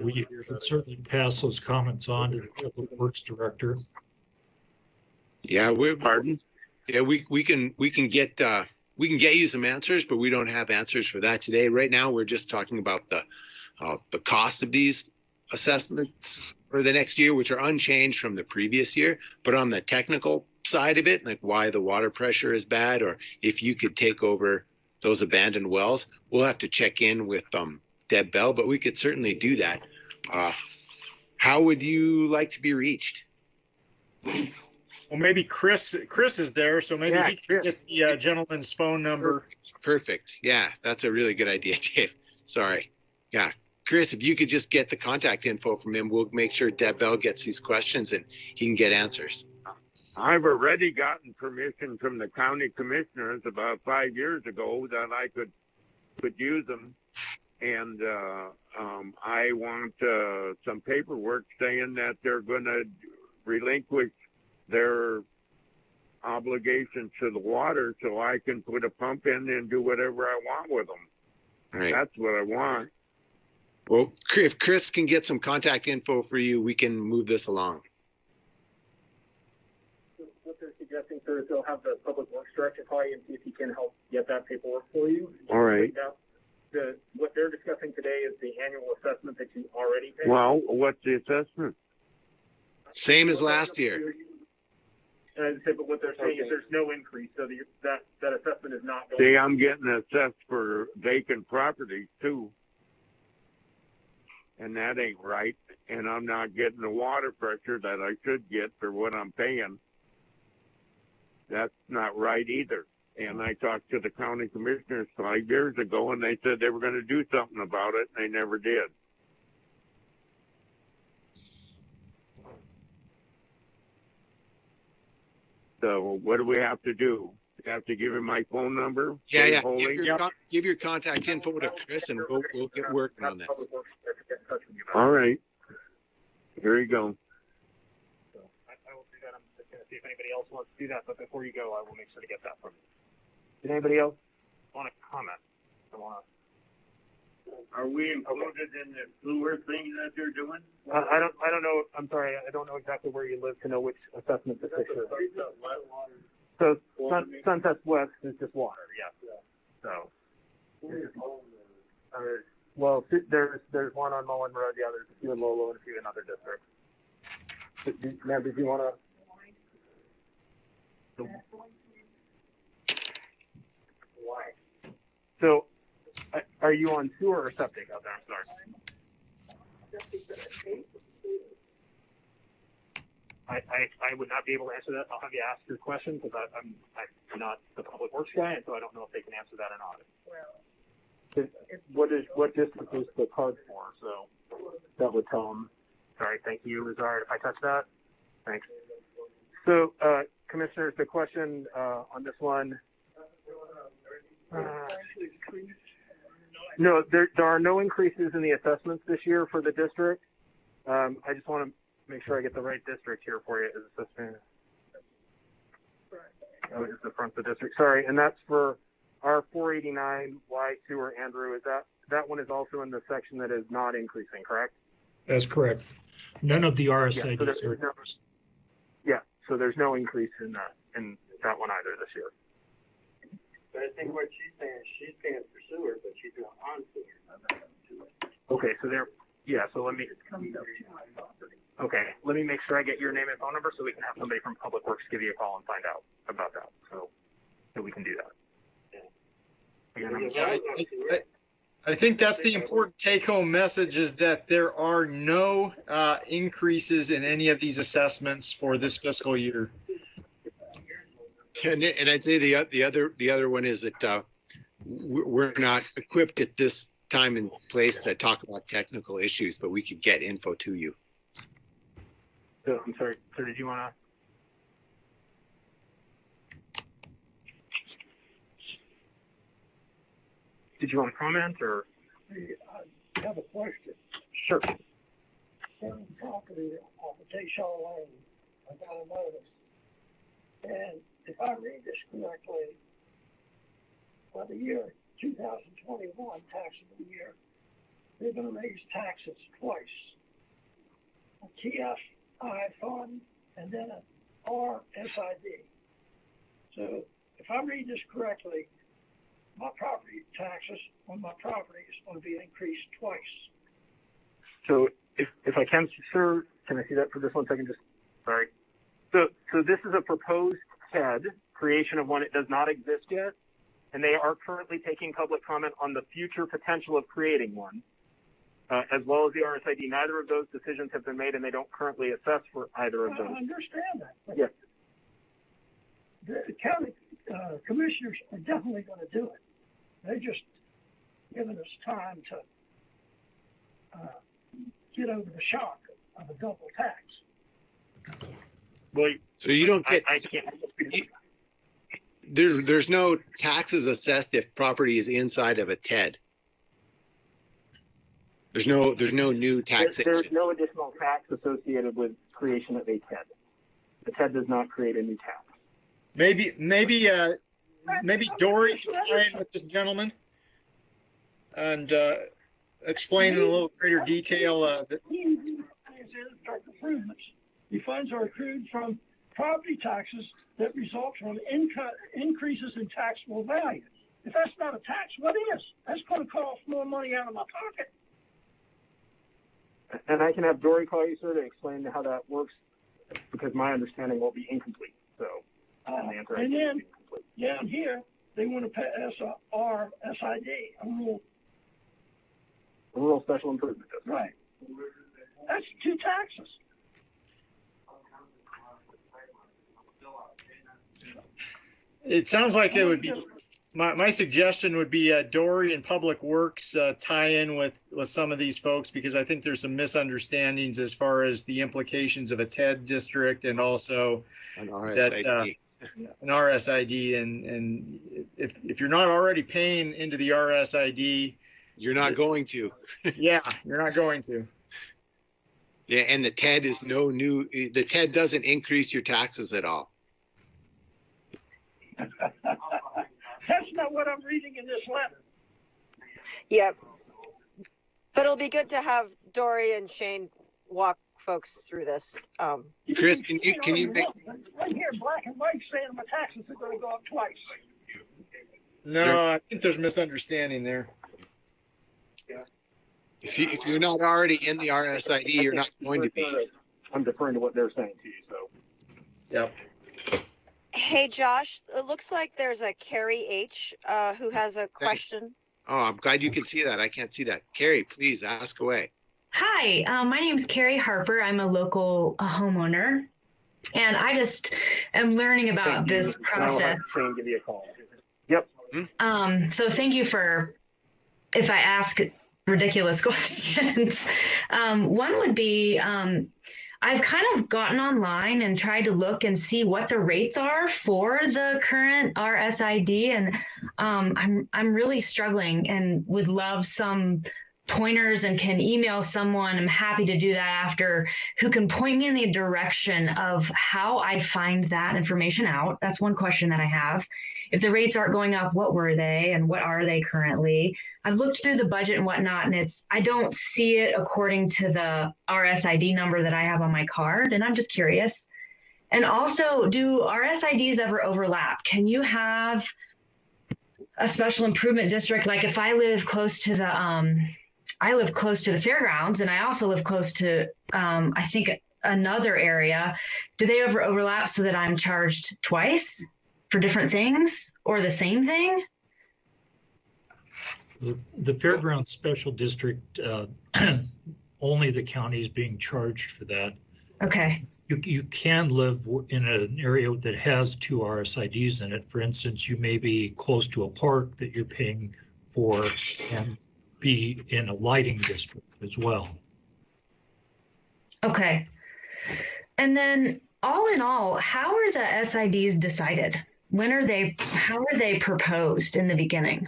We can certainly pass those comments on to the Public Works Director. Yeah, Pardon? Yeah, we can get you some answers, but we don't have answers for that today. Right now, we're just talking about the cost of these assessments for the next year, which are unchanged from the previous year. But on the technical side of it, like why the water pressure is bad, or if you could take over those abandoned wells, we'll have to check in with Deb Bell, but we could certainly do that. How would you like to be reached? Well, maybe Chris is there, so maybe he can get the gentleman's phone number. Perfect. Yeah, that's a really good idea, Dave. Sorry. Yeah. Chris, if you could just get the contact info from him, we'll make sure Deb Bell gets these questions and he can get answers. I've already gotten permission from the county commissioners about 5 years ago that I could use them and I want some paperwork saying that they're going to relinquish their obligation to the water so I can put a pump in and do whatever I want with them. Right. That's what I want. Well, if Chris can get some contact info for you, we can move this along. What they're suggesting, sir, is they'll have the public works director call you and see if he can help get that paperwork for you. All right. What they're discussing today is the annual assessment that you already paid. Well, what's the assessment? Same as last year. But what they're saying is there's no increase, so that assessment is not going. See, I'm getting assessed for vacant properties too. And that ain't right. And I'm not getting the water pressure that I should get for what I'm paying. That's not right either. And I talked to the county commissioners 5 years ago, and they said they were going to do something about it, and they never did. So what do we have to do? We have to give him my phone number? Yeah. Give your contact info to Chris, and we'll get working on this. All right. Here you go. So I will do that. I'm just going to see if anybody else wants to do that. But before you go, I will make sure to get that from you. Did anybody else want to comment? Are we included in the sewer thing that they're doing? I don't know. I'm sorry. I don't know exactly where you live to know which assessment this is. So Sunset West is just water. Yes. So. Well, there's one on Mullen Road. Yeah, there's a few in Lolo and a few in other districts. Ma'am, did you want to? Why? So, are you on sewer or septic out there? I'm sorry. I would not be able to answer that. I'll have you ask your question because I'm not the public works guy, and so I don't know if they can answer that or not. What district is the card for? So that would tell them. Sorry, thank you. Is it all right if I touch that? Thanks. So, commissioners, the question on this one. No, there are no increases in the assessments this year for the district. I just want to make sure I get the right district here for you as assistant. Oh, just the front of the district. Sorry, and that's for our 489 Y sewer. Andrew, is that one is also in the section that is not increasing, correct? That's correct. None of the RSIDs are. Yeah, so there's no increase in that one either this year. But I think what she's saying is she's paying for sewer, but she's doing on sewer. Okay, so let me. Okay, let me make sure I get your name and phone number so we can have somebody from Public Works give you a call and find out about that. So we can do that. I think that's the important take-home message is that there are no increases in any of these assessments for this fiscal year. And I'd say the other one is that we're not equipped at this time and place to talk about technical issues, but we could get info to you. So I'm sorry. So did you want to comment or? I have a question. Sure. Selling property off of Tayshaw Lane, I got a notice. And if I read this correctly, by the year 2021 taxable year, they're going to raise taxes twice. A TFI fund and then an RSID. So if I read this correctly, my property taxes on my property is going to be increased twice. So if I can, sir, can I see that for just 1 second? Just sorry. So this is a proposed TED creation of one. It does not exist yet, and they are currently taking public comment on the future potential of creating one, as well as the RSID. Neither of those decisions have been made, and they don't currently assess for either of those. I understand that. Yes. The county commissioners are definitely going to do it. They're just giving us time to get over the shock of a double tax. Well, so you don't get. I can't. There's no taxes assessed if property is inside of a TED. There's no new taxation. There's no additional tax associated with creation of a TED. The TED does not create a new tax. Maybe Dory can tie in with this gentleman and explain in a little greater detail. The funds are accrued from property taxes that result from increases in taxable value. If that's not a tax, what is? That's going to cost more money out of my pocket. And I can have Dory call you, sir, to explain how that works, because my understanding will be incomplete. So, and then down here, they want to pay RSID, a rural special improvement district. Right. That's two taxes. It sounds like it would be. My suggestion would be Dory and Public Works tie in with some of these folks, because I think there's some misunderstandings as far as the implications of a TED district and also an RSID. An RSID, and if you're not already paying into the RSID, you're not going to. Yeah, you're not going to. Yeah, and the TED is no new. The TED doesn't increase your taxes at all. That's not what I'm reading in this letter. Yep. But it'll be good to have Dory and Shane walk folks through this. Chris, can you make right here, black and white, saying my taxes are going to go up twice? No, I think there's misunderstanding there. If you're not already in the RSID, you're not going to be. I'm deferring to what they're saying to you. So. Yep. Hey, Josh, it looks like there's a Carrie H. Who has a question. Oh, I'm glad you can see that. I can't see that. Carrie, please ask away. Hi, my name's Carrie Harper. I'm a local homeowner, and I just am learning about this process. I'll give you a call. Yep. So thank you for, if I ask ridiculous questions. One would be, I've kind of gotten online and tried to look and see what the rates are for the current RSID, and I'm really struggling and would love some pointers and can email someone. I'm happy to do that after, who can point me in the direction of how I find that information out. That's one question that I have. If the rates aren't going up, what were they and what are they currently? I've looked through the budget and whatnot, and I don't see it according to the RSID number that I have on my card, and I'm just curious. And also, do RSIDs ever overlap? Can you have a special improvement district? Like if I live close to the Fairgrounds, and I also live close to, I think, another area. Do they ever overlap so that I'm charged twice for different things or the same thing? The Fairgrounds Special District, only the county is being charged for that. Okay. You can live in an area that has two RSIDs in it. For instance, you may be close to a park that you're paying for and be in a lighting district as well. Okay. And then all in all, how are the SIDs decided? How are they proposed in the beginning?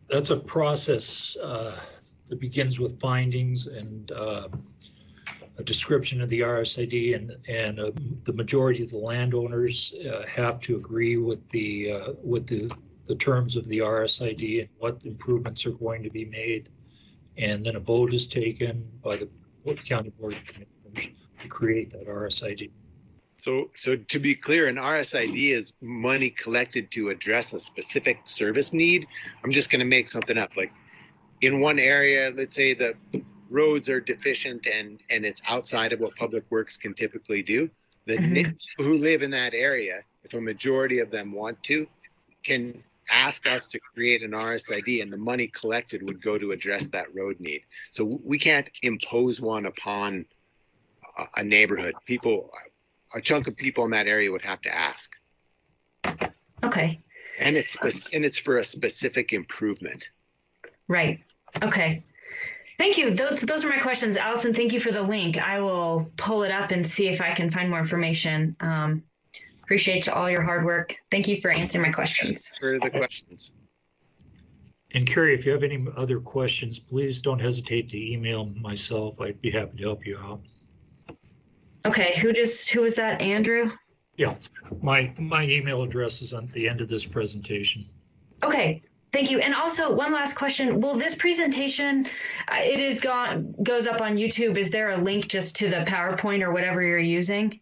That's a process that begins with findings and a description of the RSID, and the majority of the landowners have to agree with the terms of the RSID and what improvements are going to be made. And then a vote is taken by the County Board of Commissioners to create that RSID. So to be clear, an RSID is money collected to address a specific service need. I'm just going to make something up. Like in one area, let's say the roads are deficient and it's outside of what Public Works can typically do. The people who live in that area, if a majority of them want to, can ask us to create an RSID, and the money collected would go to address that road need. So we can't impose one upon a neighborhood. A chunk of people in that area would have to ask. Okay. And it's for a specific improvement. Right. Okay. Thank you. Those are my questions. Allison, thank you for the link. I will pull it up and see if I can find more information. Appreciate all your hard work. Thank you for answering my questions. For the questions. And Carrie, if you have any other questions, please don't hesitate to email myself. I'd be happy to help you out. Okay, who was that, Andrew? Yeah, my email address is on the end of this presentation. Okay, thank you. And also one last question. Will this presentation, goes up on YouTube. Is there a link just to the PowerPoint or whatever you're using?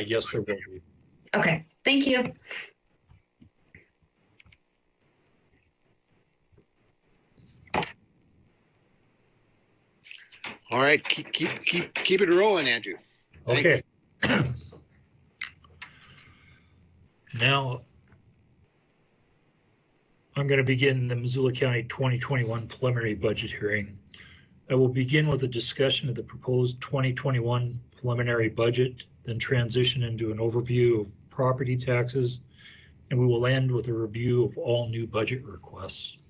Yes, there will be. Okay, thank you. All right, keep it rolling, Andrew. Thanks. Okay. Now, I'm going to begin the Missoula County 2021 preliminary budget hearing. I will begin with a discussion of the proposed 2021 preliminary budget, then transition into an overview of property taxes, and we will end with a review of all new budget requests.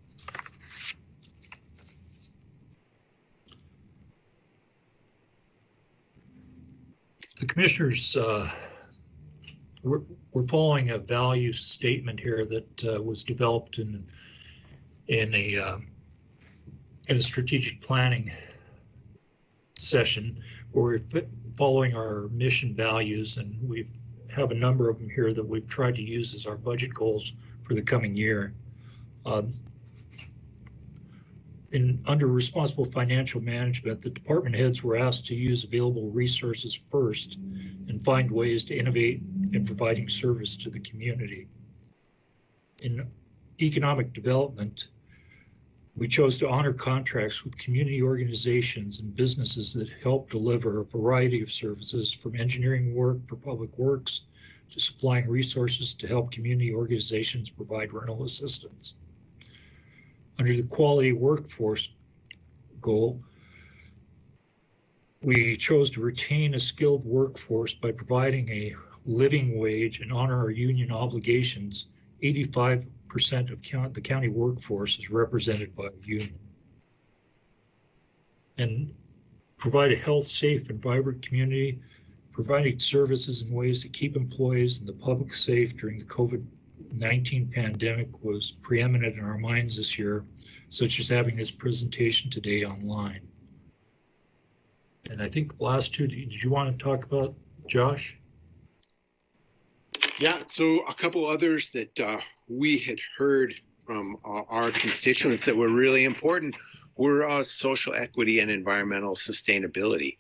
The commissioners, we're following a value statement here that was developed in a strategic planning session where we're following our mission values, and we have a number of them here that we've tried to use as our budget goals for the coming year. Under responsible financial management, the department heads were asked to use available resources first and find ways to innovate in providing service to the community. In economic development, we chose to honor contracts with community organizations and businesses that help deliver a variety of services, from engineering work for public works to supplying resources to help community organizations provide rental assistance. Under the quality workforce goal, we chose to retain a skilled workforce by providing a living wage and honor our union obligations. 85% of the county workforce is represented by a union. And provide a health, safe, and vibrant community, providing services in ways that keep employees and the public safe during the COVID-19 pandemic was preeminent in our minds this year, such as having this presentation today online. And I think the last two, did you want to talk about, Josh? Yeah, so a couple others that we had heard from our constituents that were really important were social equity and environmental sustainability.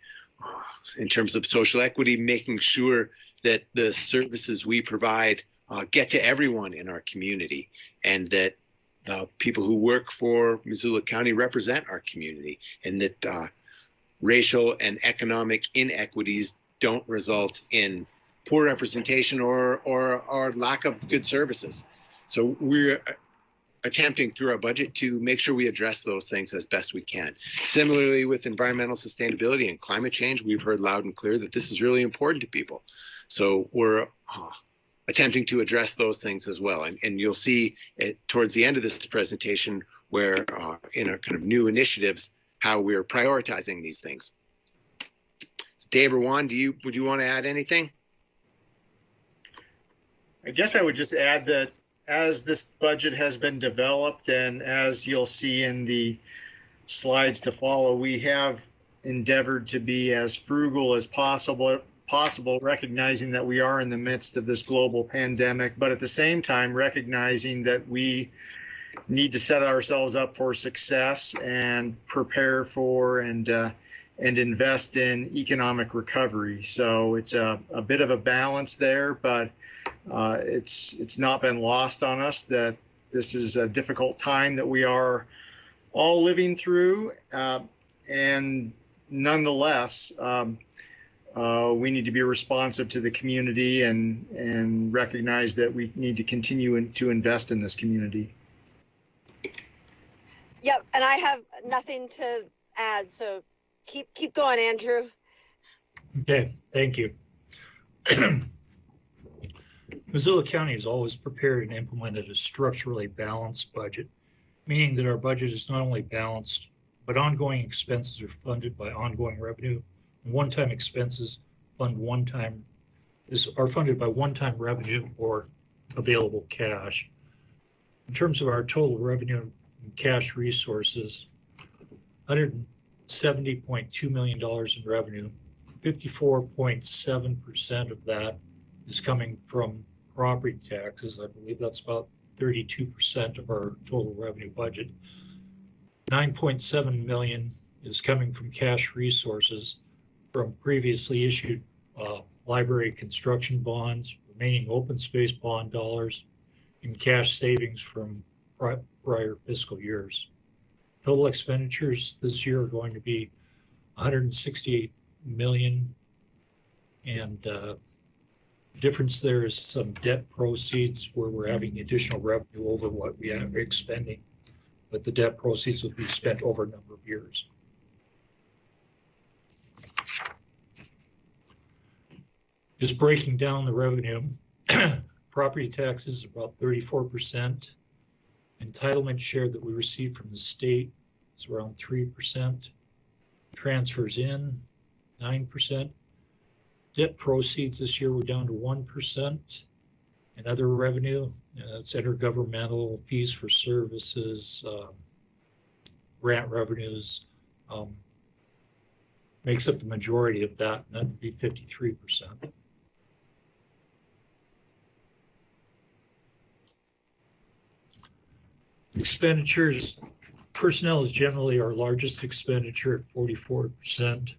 In terms of social equity, making sure that the services we provide get to everyone in our community, and that people who work for Missoula County represent our community, and that racial and economic inequities don't result in poor representation or lack of good services. So we're attempting through our budget to make sure we address those things as best we can. Similarly, with environmental sustainability and climate change, we've heard loud and clear that this is really important to people. So we're attempting to address those things as well. And you'll see towards the end of this presentation where in our kind of new initiatives, how we're prioritizing these things. Dave or Juan, would you want to add anything? I guess I would just add that as this budget has been developed, and as you'll see in the slides to follow, we have endeavored to be as frugal as possible, recognizing that we are in the midst of this global pandemic, but at the same time recognizing that we need to set ourselves up for success and prepare for and invest in economic recovery. So it's a bit of a balance there, but it's not been lost on us that this is a difficult time that we are all living through, and nonetheless, we need to be responsive to the community and recognize that we need to continue to invest in this community. Yep, and I have nothing to add, so keep going, Andrew. Okay, thank you. Missoula County has always prepared and implemented a structurally balanced budget, meaning that our budget is not only balanced, but ongoing expenses are funded by ongoing revenue, and one-time expenses are funded by one-time revenue or available cash. In terms of our total revenue and cash resources, $170.2 million in revenue, 54.7% of that is coming from property taxes. I believe that's about 32% of our total revenue budget. 9.7 million is coming from cash resources from previously issued library construction bonds, remaining open space bond dollars, and cash savings from prior fiscal years. Total expenditures this year are going to be 168 million, and difference there is some debt proceeds where we're having additional revenue over what we are expending, but the debt proceeds will be spent over a number of years. Just breaking down the revenue, property taxes about 34%. Entitlement share that we receive from the state is around 3%. Transfers in 9%. Debt proceeds this year were down to 1%. And other revenue, that's intergovernmental fees for services, grant revenues, makes up the majority of that, and that would be 53%. Expenditures, personnel is generally our largest expenditure at 44%.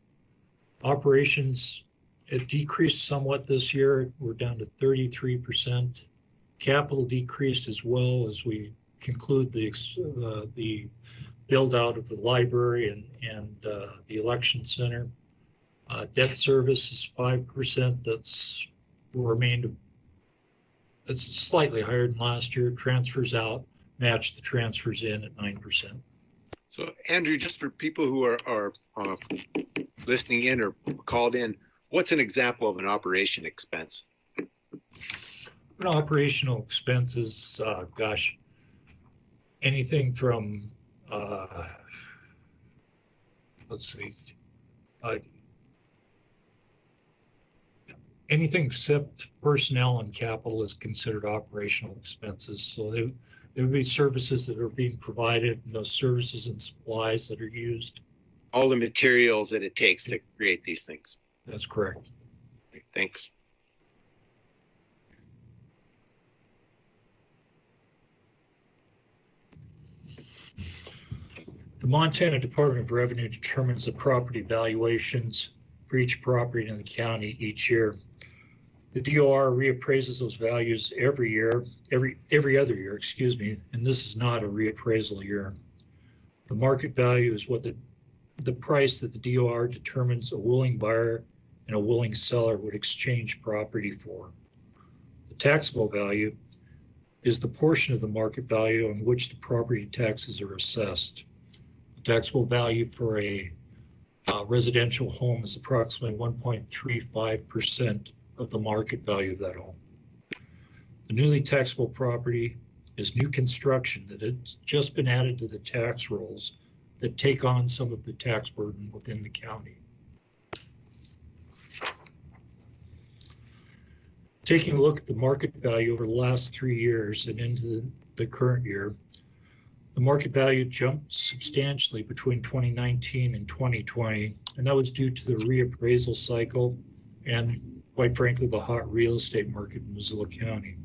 Operations, it decreased somewhat this year. We're down to 33%. Capital decreased as well as we conclude the build out of the library and the election center. Debt service is 5%. That's slightly higher than last year. Transfers out match the transfers in at 9%. So Andrew, just for people who are listening in or called in, what's an example of an operation expense? An operational expenses, gosh, anything from, let's see, anything except personnel and capital is considered operational expenses. So there would be services that are being provided, and those services and supplies that are used. All the materials that it takes to create these things. That's correct. Thanks. The Montana Department of Revenue determines the property valuations for each property in the county each year. The DOR reappraises those values every year, every other year, excuse me, and this is not a reappraisal year. The market value is what the price that the DOR determines a willing buyer and a willing seller would exchange property for. The taxable value is the portion of the market value on which the property taxes are assessed. The taxable value for a residential home is approximately 1.35% of the market value of that home. The newly taxable property is new construction that has just been added to the tax rolls that take on some of the tax burden within the county. Taking a look at the market value over the last 3 years and into the current year, the market value jumped substantially between 2019 and 2020, and that was due to the reappraisal cycle and, quite frankly, the hot real estate market in Missoula County.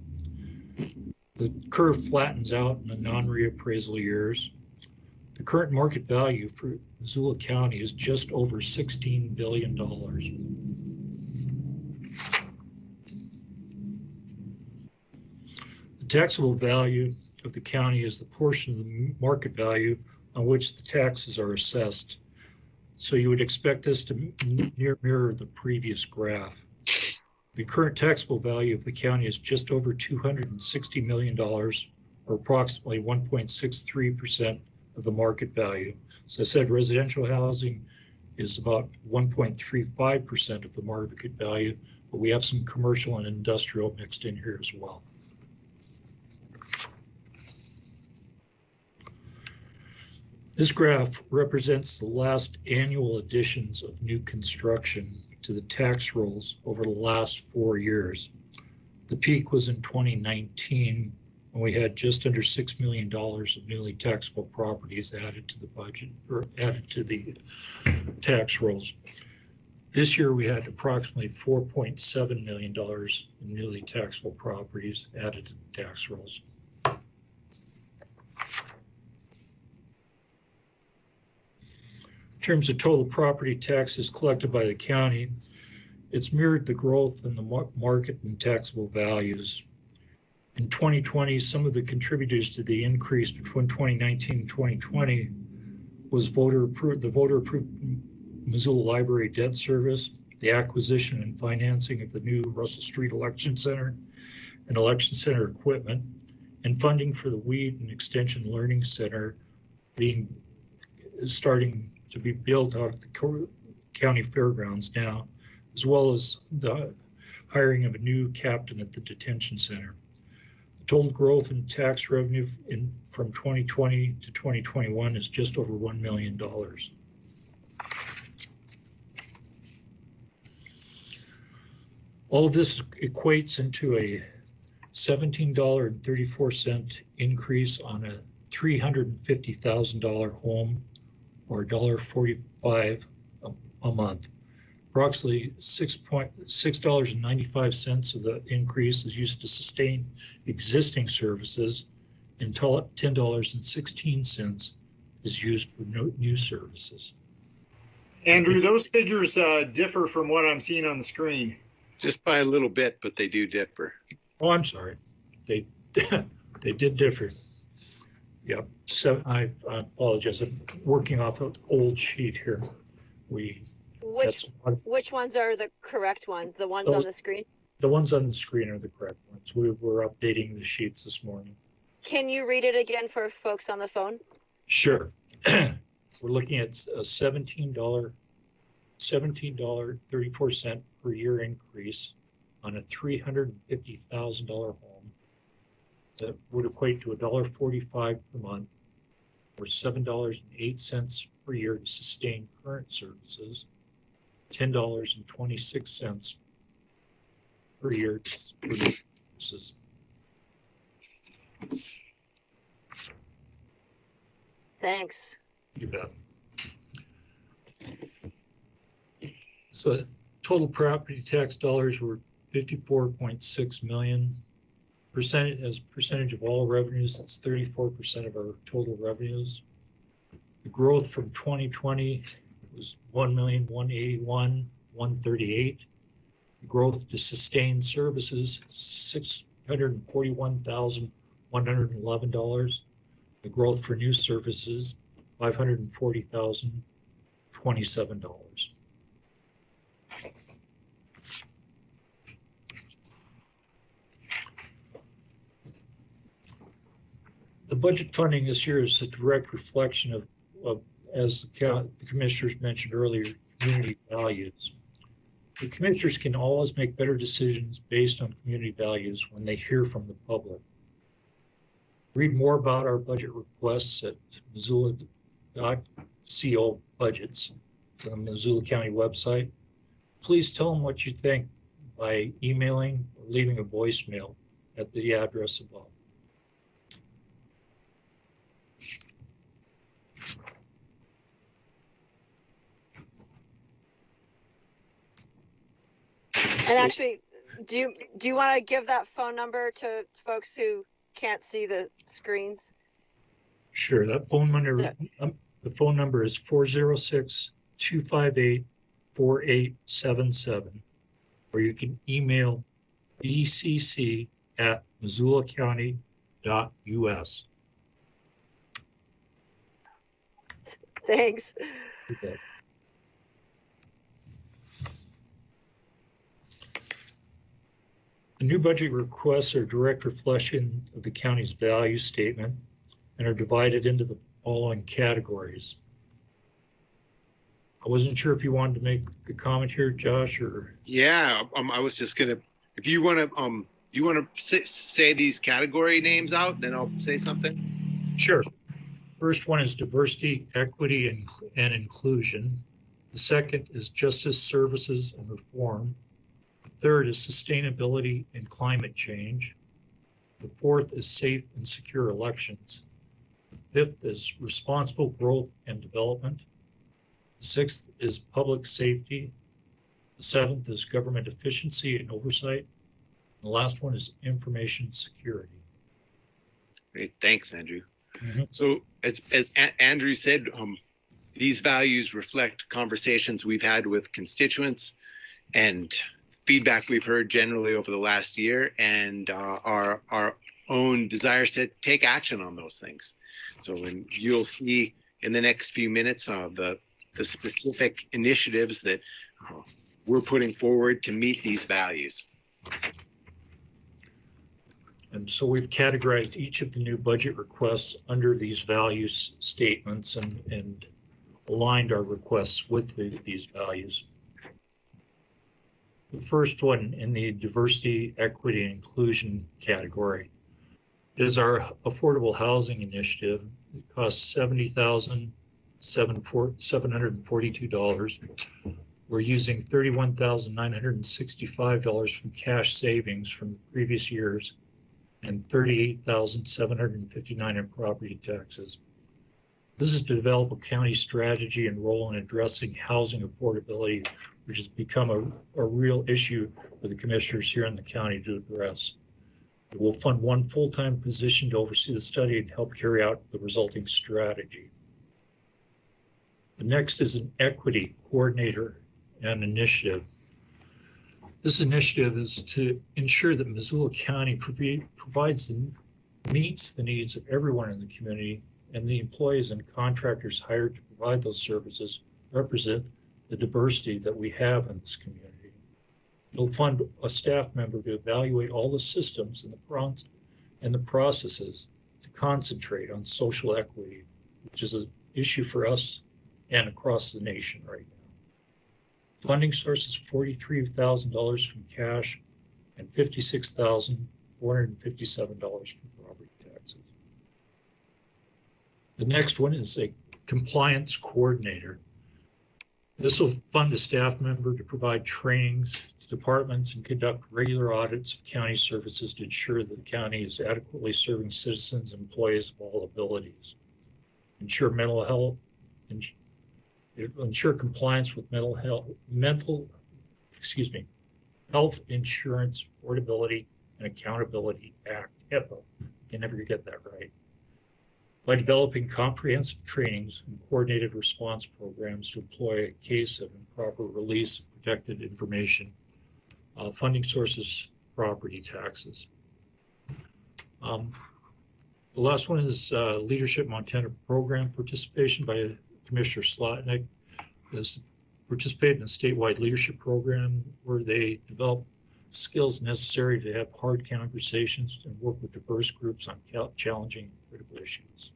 The curve flattens out in the non-reappraisal years. The current market value for Missoula County is just over $16 billion. The taxable value of the county is the portion of the market value on which the taxes are assessed. So you would expect this to mirror the previous graph. The current taxable value of the county is just over $260 million, or approximately 1.63% of the market value. As I said, residential housing is about 1.35% of the market value, but we have some commercial and industrial mixed in here as well. This graph represents the last annual additions of new construction to the tax rolls over the last 4 years. The peak was in 2019, and we had just under $6 million of newly taxable properties added to the budget, or added to the tax rolls. This year, we had approximately $4.7 million in newly taxable properties added to the tax rolls. In terms of total property taxes collected by the county, it's mirrored the growth in the market and taxable values. In 2020, some of the contributors to the increase between 2019 and 2020 was the voter-approved Missoula Library debt service, the acquisition and financing of the new Russell Street Election Center and Election Center equipment, and funding for the Weed and Extension Learning Center starting to be built out at the county fairgrounds now, as well as the hiring of a new captain at the detention center. The total growth in tax revenue from 2020 to 2021 is just over $1 million. All of this equates into a $17.34 increase on a $350,000 home, or $1.45 a month. Approximately $6.95 of the increase is used to sustain existing services, and $10.16 is used for new services. Andrew, those figures differ from what I'm seeing on the screen. Just by a little bit, but they do differ. Oh, I'm sorry. They did differ. Yep. So I apologize. I'm working off an old sheet here. Which ones are the correct ones? The ones on the screen? The ones on the screen are the correct ones. We were updating the sheets this morning. Can you read it again for folks on the phone? Sure. We're looking at a $17.34 per year increase on a $350,000 home. That would equate to $1.45 per month, or $7.08 per year to sustain current services, $10.26 per year for new services. Thanks. You bet. So total property tax dollars were 54.6 million. As percentage of all revenues, that's 34% of our total revenues. The growth from 2020 was 1,181,138. The growth to sustain services, $641,111. The growth for new services, $540,027. The budget funding this year is a direct reflection of as the commissioners mentioned earlier, community values. The commissioners can always make better decisions based on community values when they hear from the public. Read more about our budget requests at Missoula.co budgets. It's on the Missoula County website. Please tell them what you think by emailing or leaving a voicemail at the address above. And actually, do you want to give that phone number to folks who can't see the screens? Sure. That phone number, the phone number is 406-258-4877, or you can email bcc@missoulacounty.us. Thanks. Okay. The new budget requests are a direct reflection of the county's value statement and are divided into the following categories. I wasn't sure if you wanted to make a comment here, Josh, or. Yeah, I was just gonna, if you want to say these category names out, then I'll say something. Sure. First one is diversity, equity, and inclusion. The second is justice, services, and reform. Third is sustainability and climate change. The fourth is safe and secure elections. The fifth is responsible growth and development. The sixth is public safety. The seventh is government efficiency and oversight. The last one is information security. Great, thanks, Andrew. So as Andrew said, these values reflect conversations we've had with constituents and feedback we've heard generally over the last year, and our own desires to take action on those things. So when you'll see in the next few minutes the specific initiatives that we're putting forward to meet these values. And so we've categorized each of the new budget requests under these values statements and aligned our requests with these values. The first one in the diversity, equity, and inclusion category is our affordable housing initiative. It costs $70,742. We're using $31,965 from cash savings from previous years and $38,759 in property taxes. This is to develop a county strategy and role in addressing housing affordability, which has become a real issue for the commissioners here in the county to address. It will fund one full-time position to oversee the study and help carry out the resulting strategy. The next is an equity coordinator and initiative. This initiative is to ensure that Missoula County meets the needs of everyone in the community, and the employees and contractors hired to provide those services represent the diversity that we have in this community. It'll fund a staff member to evaluate all the systems and the processes to concentrate on social equity, which is an issue for us and across the nation right now. Funding source is $43,000 from cash and $56,457 from property taxes. The next one is a compliance coordinator. This will fund a staff member to provide trainings to departments and conduct regular audits of county services to ensure that the county is adequately serving citizens and employees of all abilities. Ensure compliance with Health Insurance Affordability and Accountability Act, HIPAA. You can never get that right. By developing comprehensive trainings and coordinated response programs to employ a case of improper release of protected information. Funding sources, property taxes. The last one is Leadership Montana Program participation by Commissioner Slotnick. Has participated in a statewide leadership program where they develop skills necessary to have hard conversations and work with diverse groups on challenging critical issues.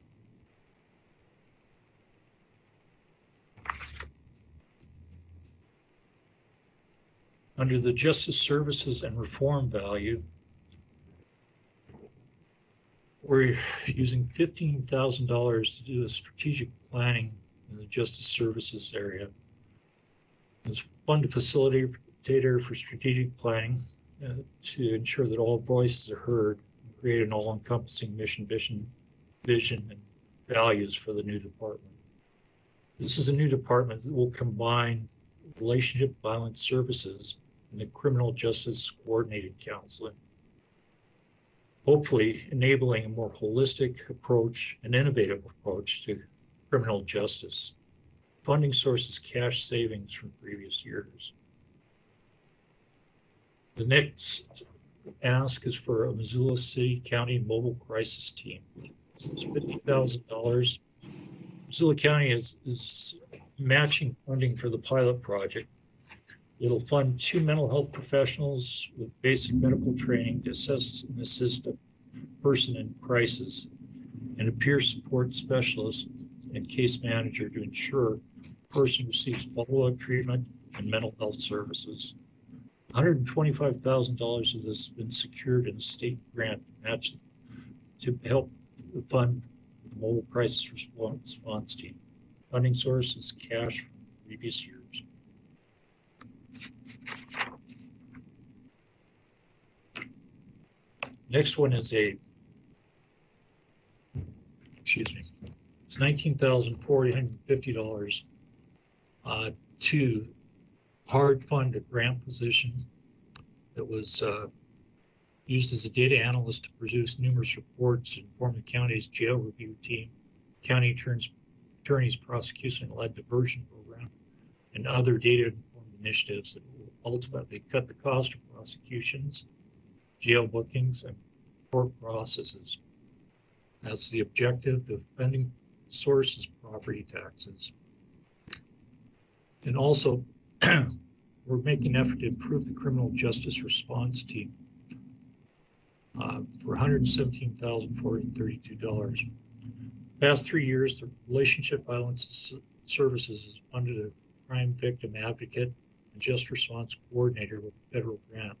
Under the Justice Services and Reform value, we're using $15,000 to do a strategic planning in the Justice Services area. It's fund a facilitator for strategic planning to ensure that all voices are heard and create an all-encompassing mission, vision, and values for the new department. This is a new department that will combine relationship violence services and the criminal justice coordinated counseling, hopefully enabling a more holistic approach, an innovative approach to criminal justice. Funding sources cash savings from previous years. The next ask is for a Missoula City County mobile crisis team. It's $50,000. Missoula County is matching funding for the pilot project. It'll fund 2 mental health professionals with basic medical training to assess and assist a person in crisis, and a peer support specialist and case manager to ensure the person receives follow-up treatment and mental health services. $125,000 of this has been secured in a state grant matched to help fund the mobile crisis response team. Funding source is cash from previous years. Next one is it's $19,450 to hard fund a grant position that was used as a data analyst to produce numerous reports and form the county's jail review team, county attorney's prosecution-led diversion program, and other data-informed initiatives that will ultimately cut the cost of prosecutions, jail bookings, and court processes. That's the objective. The funding source is property taxes. And also, we're making an effort to improve the criminal justice response team for $117,432. Past 3 years, the Relationship Violence Services has funded a crime victim advocate and just response coordinator with a federal grant.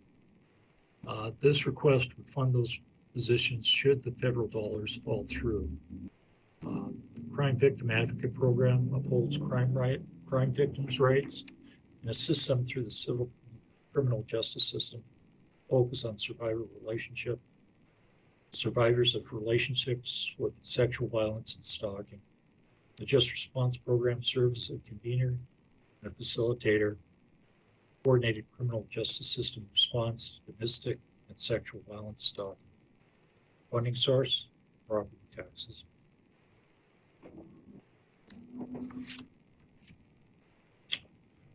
This request would fund those positions should the federal dollars fall through. The Crime Victim Advocate Program upholds crime victims' rights and assists them through the civil criminal justice system. Focus on survivors of relationships with sexual violence and stalking. The Just Response Program serves as a convener and a facilitator, coordinated criminal justice system response to domestic and sexual violence stalking. Funding source, property taxes.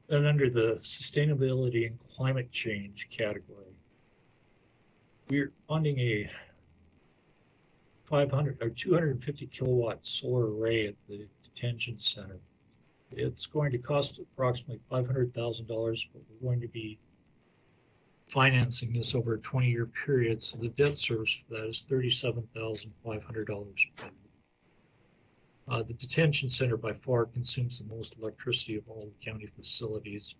Then under the sustainability and climate change category, we're funding a 250 kilowatt solar array at the detention center. It's going to cost approximately $500,000, but we're going to be financing this over a 20-year period, so the debt service for that is $37,500. The detention center by far consumes the most electricity of all the county facilities,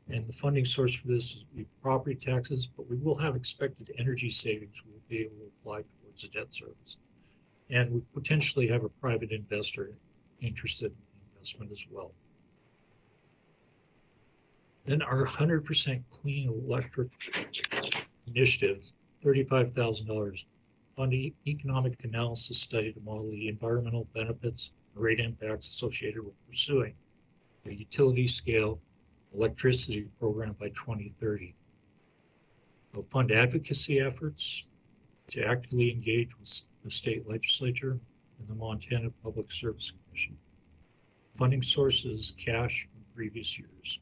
and the funding source for this is property taxes, but we will have expected energy savings we'll be able to apply towards the debt service, and we potentially have a private investor interested in the investment as well. Then our 100% clean electric initiative, $35,000, fund economic analysis study to model the environmental benefits and rate impacts associated with pursuing a utility scale electricity program by 2030. We'll fund advocacy efforts to actively engage with the state legislature and the Montana Public Service Commission. Funding source is cash from previous years.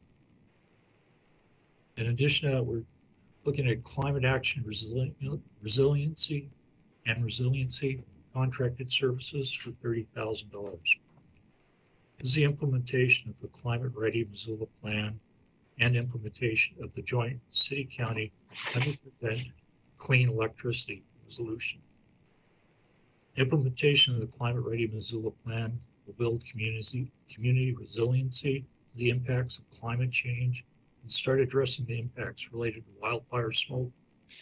In addition to that, we're looking at climate action resiliency contracted services for $30,000. This is the implementation of the Climate Ready Missoula Plan and implementation of the joint city-county 100% clean electricity resolution. Implementation of the Climate Ready Missoula Plan will build community resiliency to the impacts of climate change and start addressing the impacts related to wildfire smoke,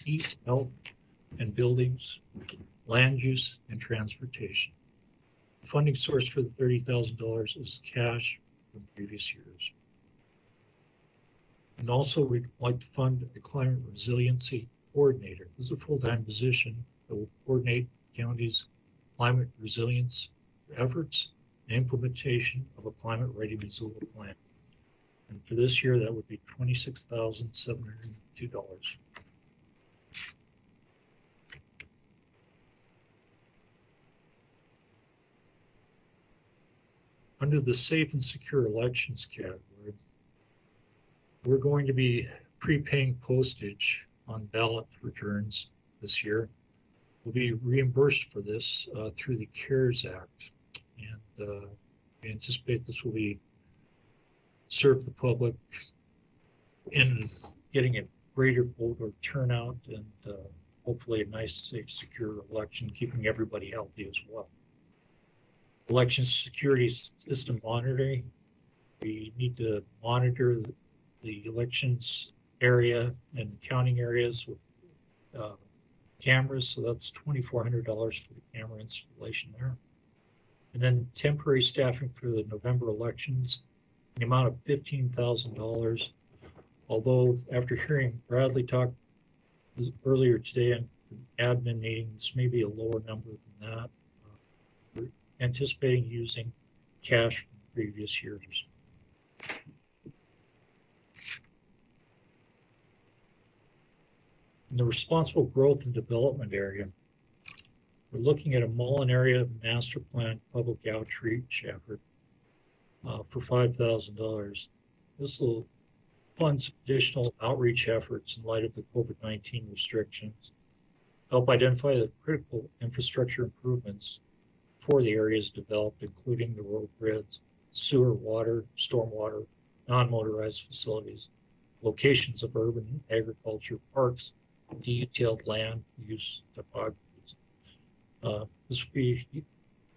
heat, health, and buildings, land use, and transportation. The funding source for the $30,000 is cash from previous years. And also, we'd like to fund a climate resiliency coordinator. This is a full-time position that will coordinate county's climate resilience efforts and implementation of a Climate Ready Missoula plan. And for this year, that would be $26,702. Under the safe and secure elections category, we're going to be prepaying postage on ballot returns this year. We'll be reimbursed for this through the CARES Act, and we anticipate this will be serve the public in getting a greater voter turnout and hopefully a nice, safe, secure election, keeping everybody healthy as well. Election security system monitoring. We need to monitor the elections area and counting areas with cameras, so that's $2,400 for the camera installation there. And then temporary staffing for the November elections, the amount of $15,000. Although after hearing Bradley talk earlier today, I'm the admin meetings, maybe a lower number than that. We're anticipating using cash from previous years. In the responsible growth and development area, we're looking at a Mullen area master plan public outreach effort for $5,000. This will fund some additional outreach efforts in light of the COVID-19 restrictions, help identify the critical infrastructure improvements for the areas developed, including the road grids, sewer, water, stormwater, non-motorized facilities, locations of urban agriculture, parks, detailed land use topographies. This will be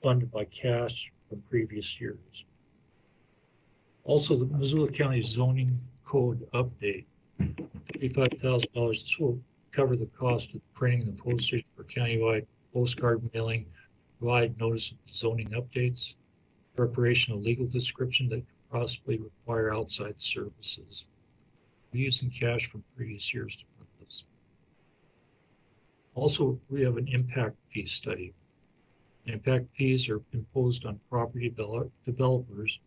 funded by cash from previous years. Also, the Missoula County Zoning Code update, $35,000. This will cover the cost of printing the postage for countywide postcard mailing, provide notice of zoning updates, preparation of legal description that could possibly require outside services. We're using cash from previous years to fund this. Also, we have an impact fee study. Impact fees are imposed on property developers,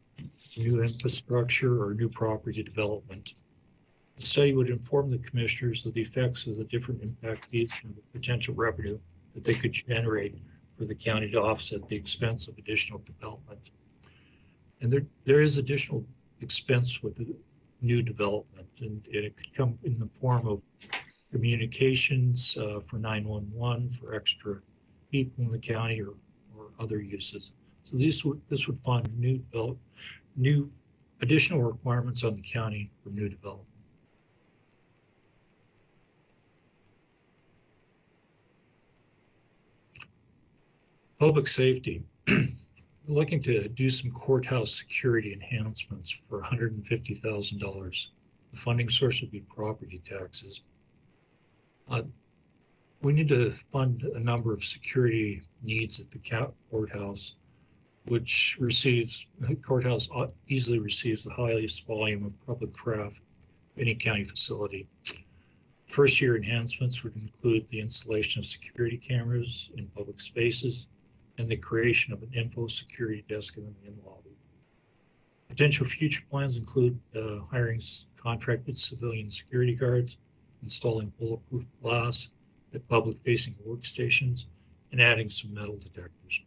new infrastructure, or new property development. The study would inform the commissioners of the effects of the different impact fees and the potential revenue that they could generate for the county to offset the expense of additional development. And there is additional expense with the new development, and it could come in the form of communications for 911, for extra people in the county, or other uses. So this would fund new additional requirements on the county for new development. Public safety. We're looking to do some courthouse security enhancements for $150,000. The funding source would be property taxes. We need to fund a number of security needs at the courthouse, which the courthouse easily receives the highest volume of public traffic of any county facility. First year enhancements would include the installation of security cameras in public spaces and the creation of an info security desk in the main lobby. Potential future plans include hiring contracted civilian security guards, installing bulletproof glass at public-facing workstations, and adding some metal detectors.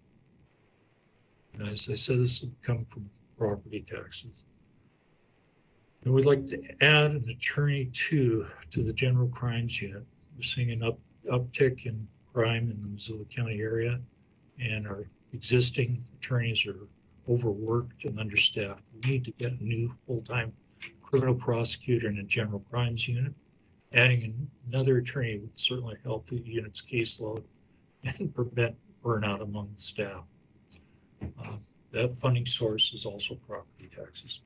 And as I said, this would come from property taxes. And we'd like to add an attorney to the general crimes unit. We're seeing an uptick in crime in the Missoula County area, and our existing attorneys are overworked and understaffed. We need to get a new full-time criminal prosecutor in a general crimes unit. Adding another attorney would certainly help the unit's caseload and prevent burnout among the staff. That funding source is also property taxes.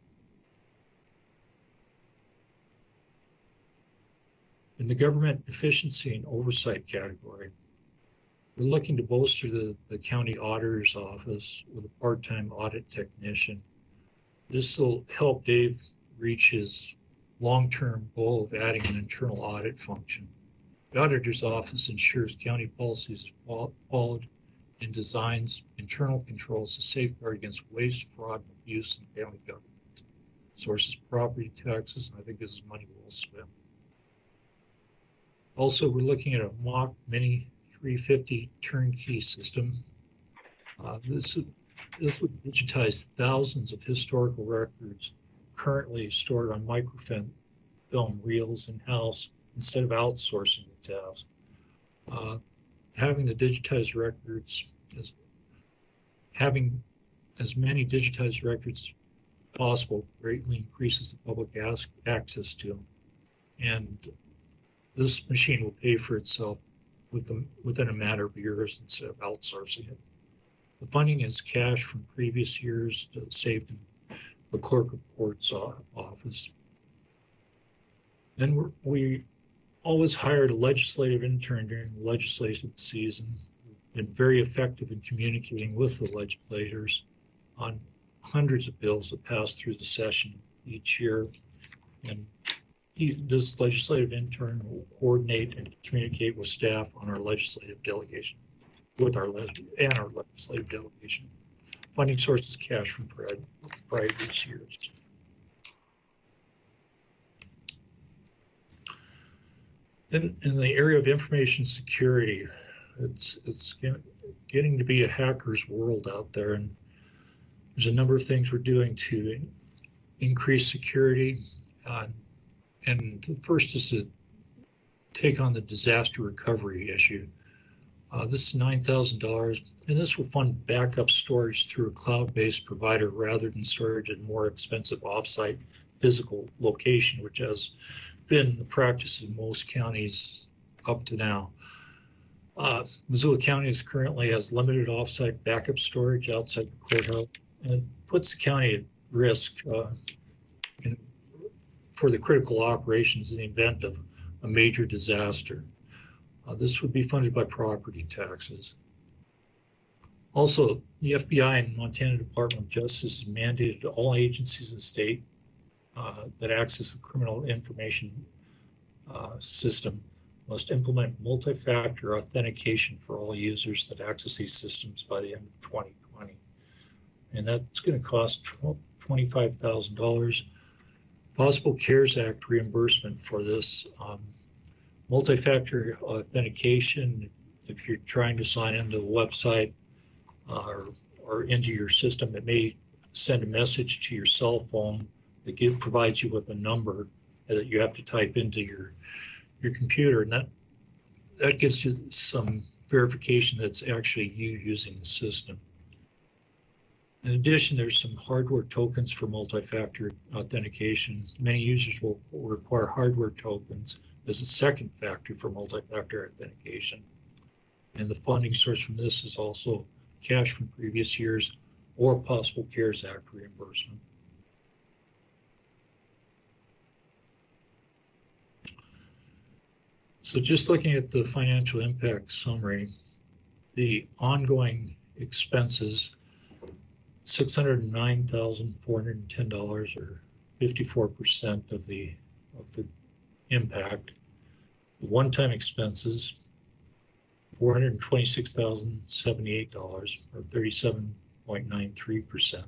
In the government efficiency and oversight category, we're looking to bolster the county auditor's office with a part-time audit technician. This will help Dave reach his long-term goal of adding an internal audit function. The auditor's office ensures county policies are followed and designs internal controls to safeguard against waste, fraud, and abuse in county government. Sources property taxes, and I think this is money well spent. Also, we're looking at a mock mini 350 turnkey system. This would digitize thousands of historical records currently stored on microfilm reels in-house instead of outsourcing the task. Having the digitized records, having as many digitized records as possible greatly increases the public access to them. And this machine will pay for itself within a matter of years instead of outsourcing it. The funding is cash from previous years saved in the clerk of court's office. Then we always hired a legislative intern during the legislative season. We've been very effective in communicating with the legislators on hundreds of bills that pass through the session each year. And This legislative intern will coordinate and communicate with staff on our legislative delegation, with our legislative delegation. Funding sources cash from previous years. In the area of information security, it's getting to be a hacker's world out there, and there's a number of things we're doing to increase security. And the first is to take on the disaster recovery issue. This is $9,000, and this will fund backup storage through a cloud-based provider rather than storage at a more expensive offsite physical location, which has been the practice in most counties up to now. Missoula County currently has limited offsite backup storage outside the courthouse, and it puts the county at risk for the critical operations in the event of a major disaster. This would be funded by property taxes. Also, the FBI and Montana Department of Justice has mandated all agencies in the state that access the criminal information system must implement multi-factor authentication for all users that access these systems by the end of 2020. And that's going to cost $25,000. Possible CARES Act reimbursement for this. Multi-factor authentication, if you're trying to sign into the website or into your system, it may send a message to your cell phone that provides you with a number that you have to type into your computer, and that gives you some verification that's actually you using the system. In addition, there's some hardware tokens for multi-factor authentication. Many users will require hardware tokens as a second factor for multi-factor authentication. And the funding source from this is also cash from previous years or possible CARES Act reimbursement. So just looking at the financial impact summary, the ongoing expenses, $609,410, or 54% of the impact. The one-time expenses, $426,078, or 37.93%.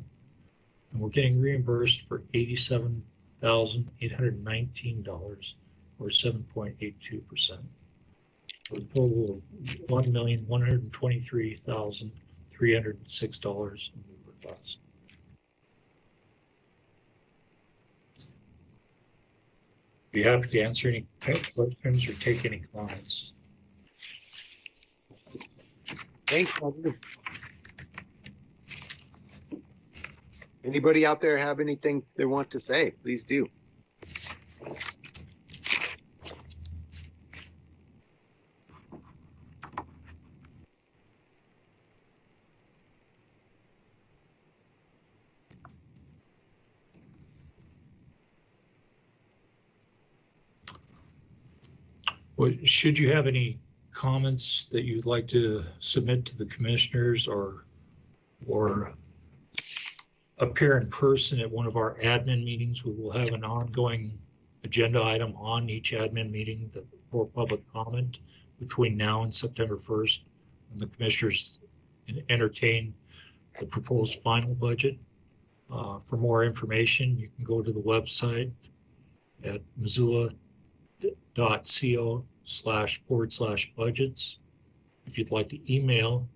And we're getting reimbursed for $87,819, or 7.82%. For a total of $1,123,306 in the request. Be happy to answer any questions or take any comments. Thanks, Roger. Anybody out there have anything they want to say? Please do. Well, should you have any comments that you'd like to submit to the commissioners or appear in person at one of our admin meetings, we will have an ongoing agenda item on each admin meeting for public comment between now and September 1st, when the commissioners entertain the proposed final budget. For more information, you can go to the website at missoula.co//budgets. If you'd like to email,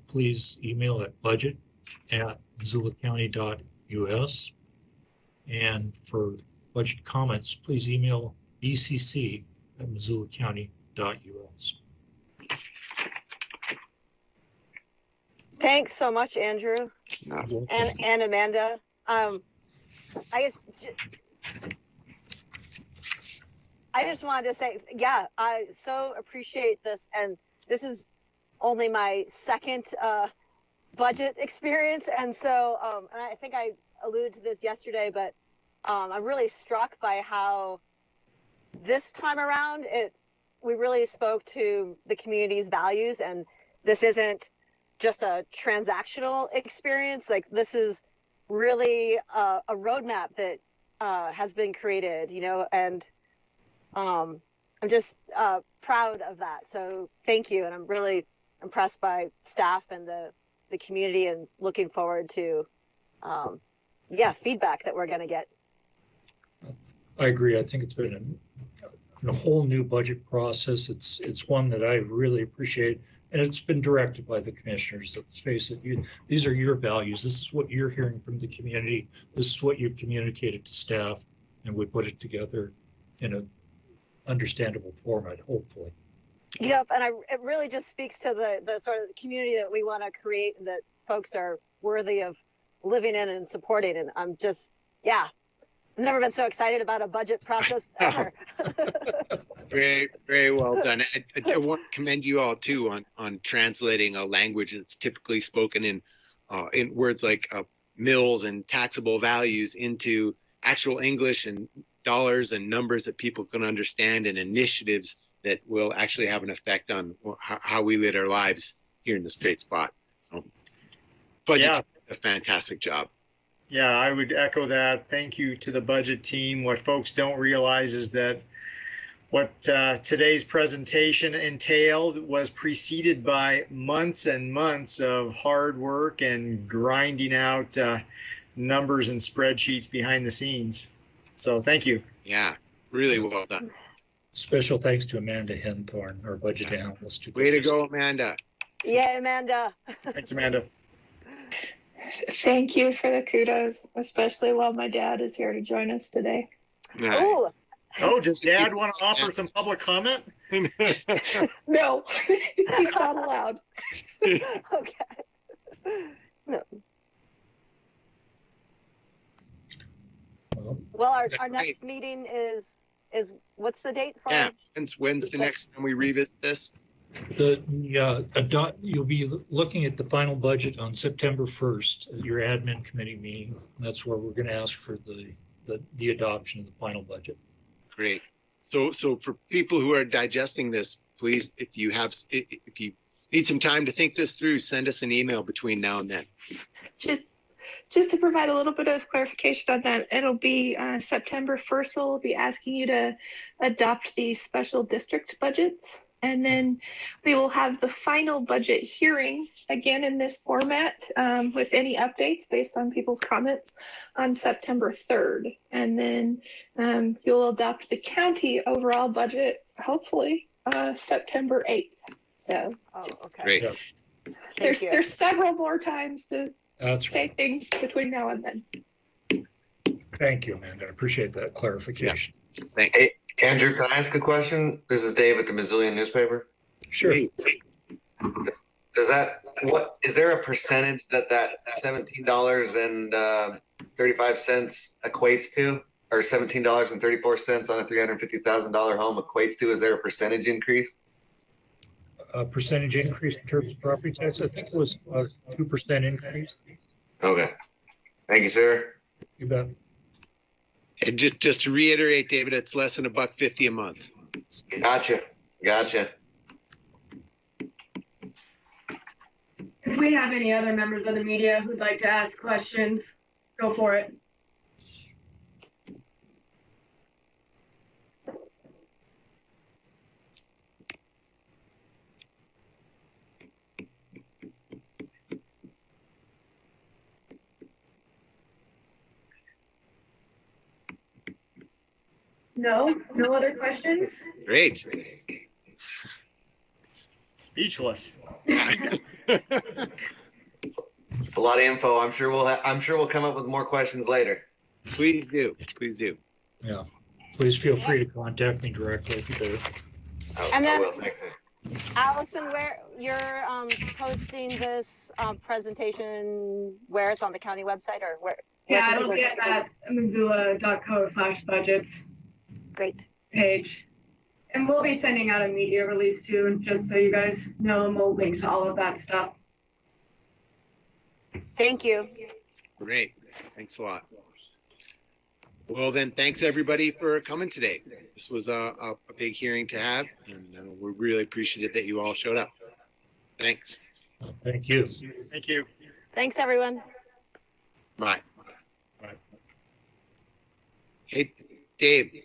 please email at budget@missoulacounty.us. And for budget comments, please email bcc@missoulacounty.us. Thanks so much, Andrew and Amanda. I just wanted to say, yeah, I so appreciate this, and this is only my second budget experience, and so and I think I alluded to this yesterday, but I'm really struck by how this time around we really spoke to the community's values, and this isn't just a transactional experience. Like, this is really a roadmap that has been created, and I'm just proud of that. So thank you, and I'm really impressed by staff and the community, and looking forward to feedback that we're going to get. I agree. I think it's been a whole new budget process. It's one that I really appreciate, and it's been directed by the commissioners. Let's face it, these are your values. This is what you're hearing from the community. This is what you've communicated to staff, and we put it together in a understandable format, hopefully. Yep, and it really just speaks to the sort of community that we want to create, and that folks are worthy of living in and supporting. And I'm just, I've never been so excited about a budget process ever. Very, very well done. I want to commend you all too on translating a language that's typically spoken in words like mills and taxable values into actual English and dollars and numbers that people can understand, and initiatives that will actually have an effect on how we lead our lives here in the Straight Spot. So, budget's a fantastic job. Yeah, I would echo that. Thank you to the budget team. What folks don't realize is that what today's presentation entailed was preceded by months and months of hard work and grinding out numbers and spreadsheets behind the scenes. So thank you. Yeah, really well done. Special thanks to Amanda Henthorn, our budget analyst. Way to go, Amanda. Yeah, Amanda. Thanks, Amanda. Thank you for the kudos, especially while my dad is here to join us today. Ooh. Oh, does Dad want to offer some public comment? No, he's not allowed. Okay. No. Well, our next meeting is what's the date for? Yeah, when's the next time we revisit this? You'll be looking at the final budget on September 1st at your admin committee meeting. That's where we're going to ask for the adoption of the final budget. Great. So for people who are digesting this, please, if you need some time to think this through, send us an email between now and then. Just to provide a little bit of clarification on that, it'll be September 1st. We'll be asking you to adopt the special district budgets. And then we will have the final budget hearing again in this format with any updates based on people's comments on September 3rd. And then you'll adopt the county overall budget, hopefully, September 8th. So Great. There's several more times to say things between now and then. Thank you, Amanda. I appreciate that clarification. Yeah. Thank you. Hey, Andrew, can I ask a question? This is Dave at the Missoulian newspaper. Sure. Is there a percentage that $17.35 equates to, or $17.34 on a $350,000 home equates to? Is there a percentage increase? A percentage increase in terms of property tax? I think it was a 2% increase. Okay. Thank you, sir. You bet. And just to reiterate, David, it's less than $1.50 a month. Gotcha. If we have any other members of the media who'd like to ask questions, go for it. No other questions? Great. Speechless. It's a lot of info. I'm sure we'll come up with more questions later. Please do. Yeah. Please feel free to contact me directly if you do. And then, I will. Thanks. Allison, where you're posting this presentation, where it's on the county website, or where? Yeah, it'll be at missoula.co/budgets. Great. Page. And we'll be sending out a media release too, just so you guys know, and we'll link to all of that stuff. Thank you. Great. Thanks a lot. Well, then, thanks everybody for coming today. This was a big hearing to have, and we're really appreciative that you all showed up. Thanks. Thank you. Thank you. Thanks, everyone. Bye. Hey, Dave,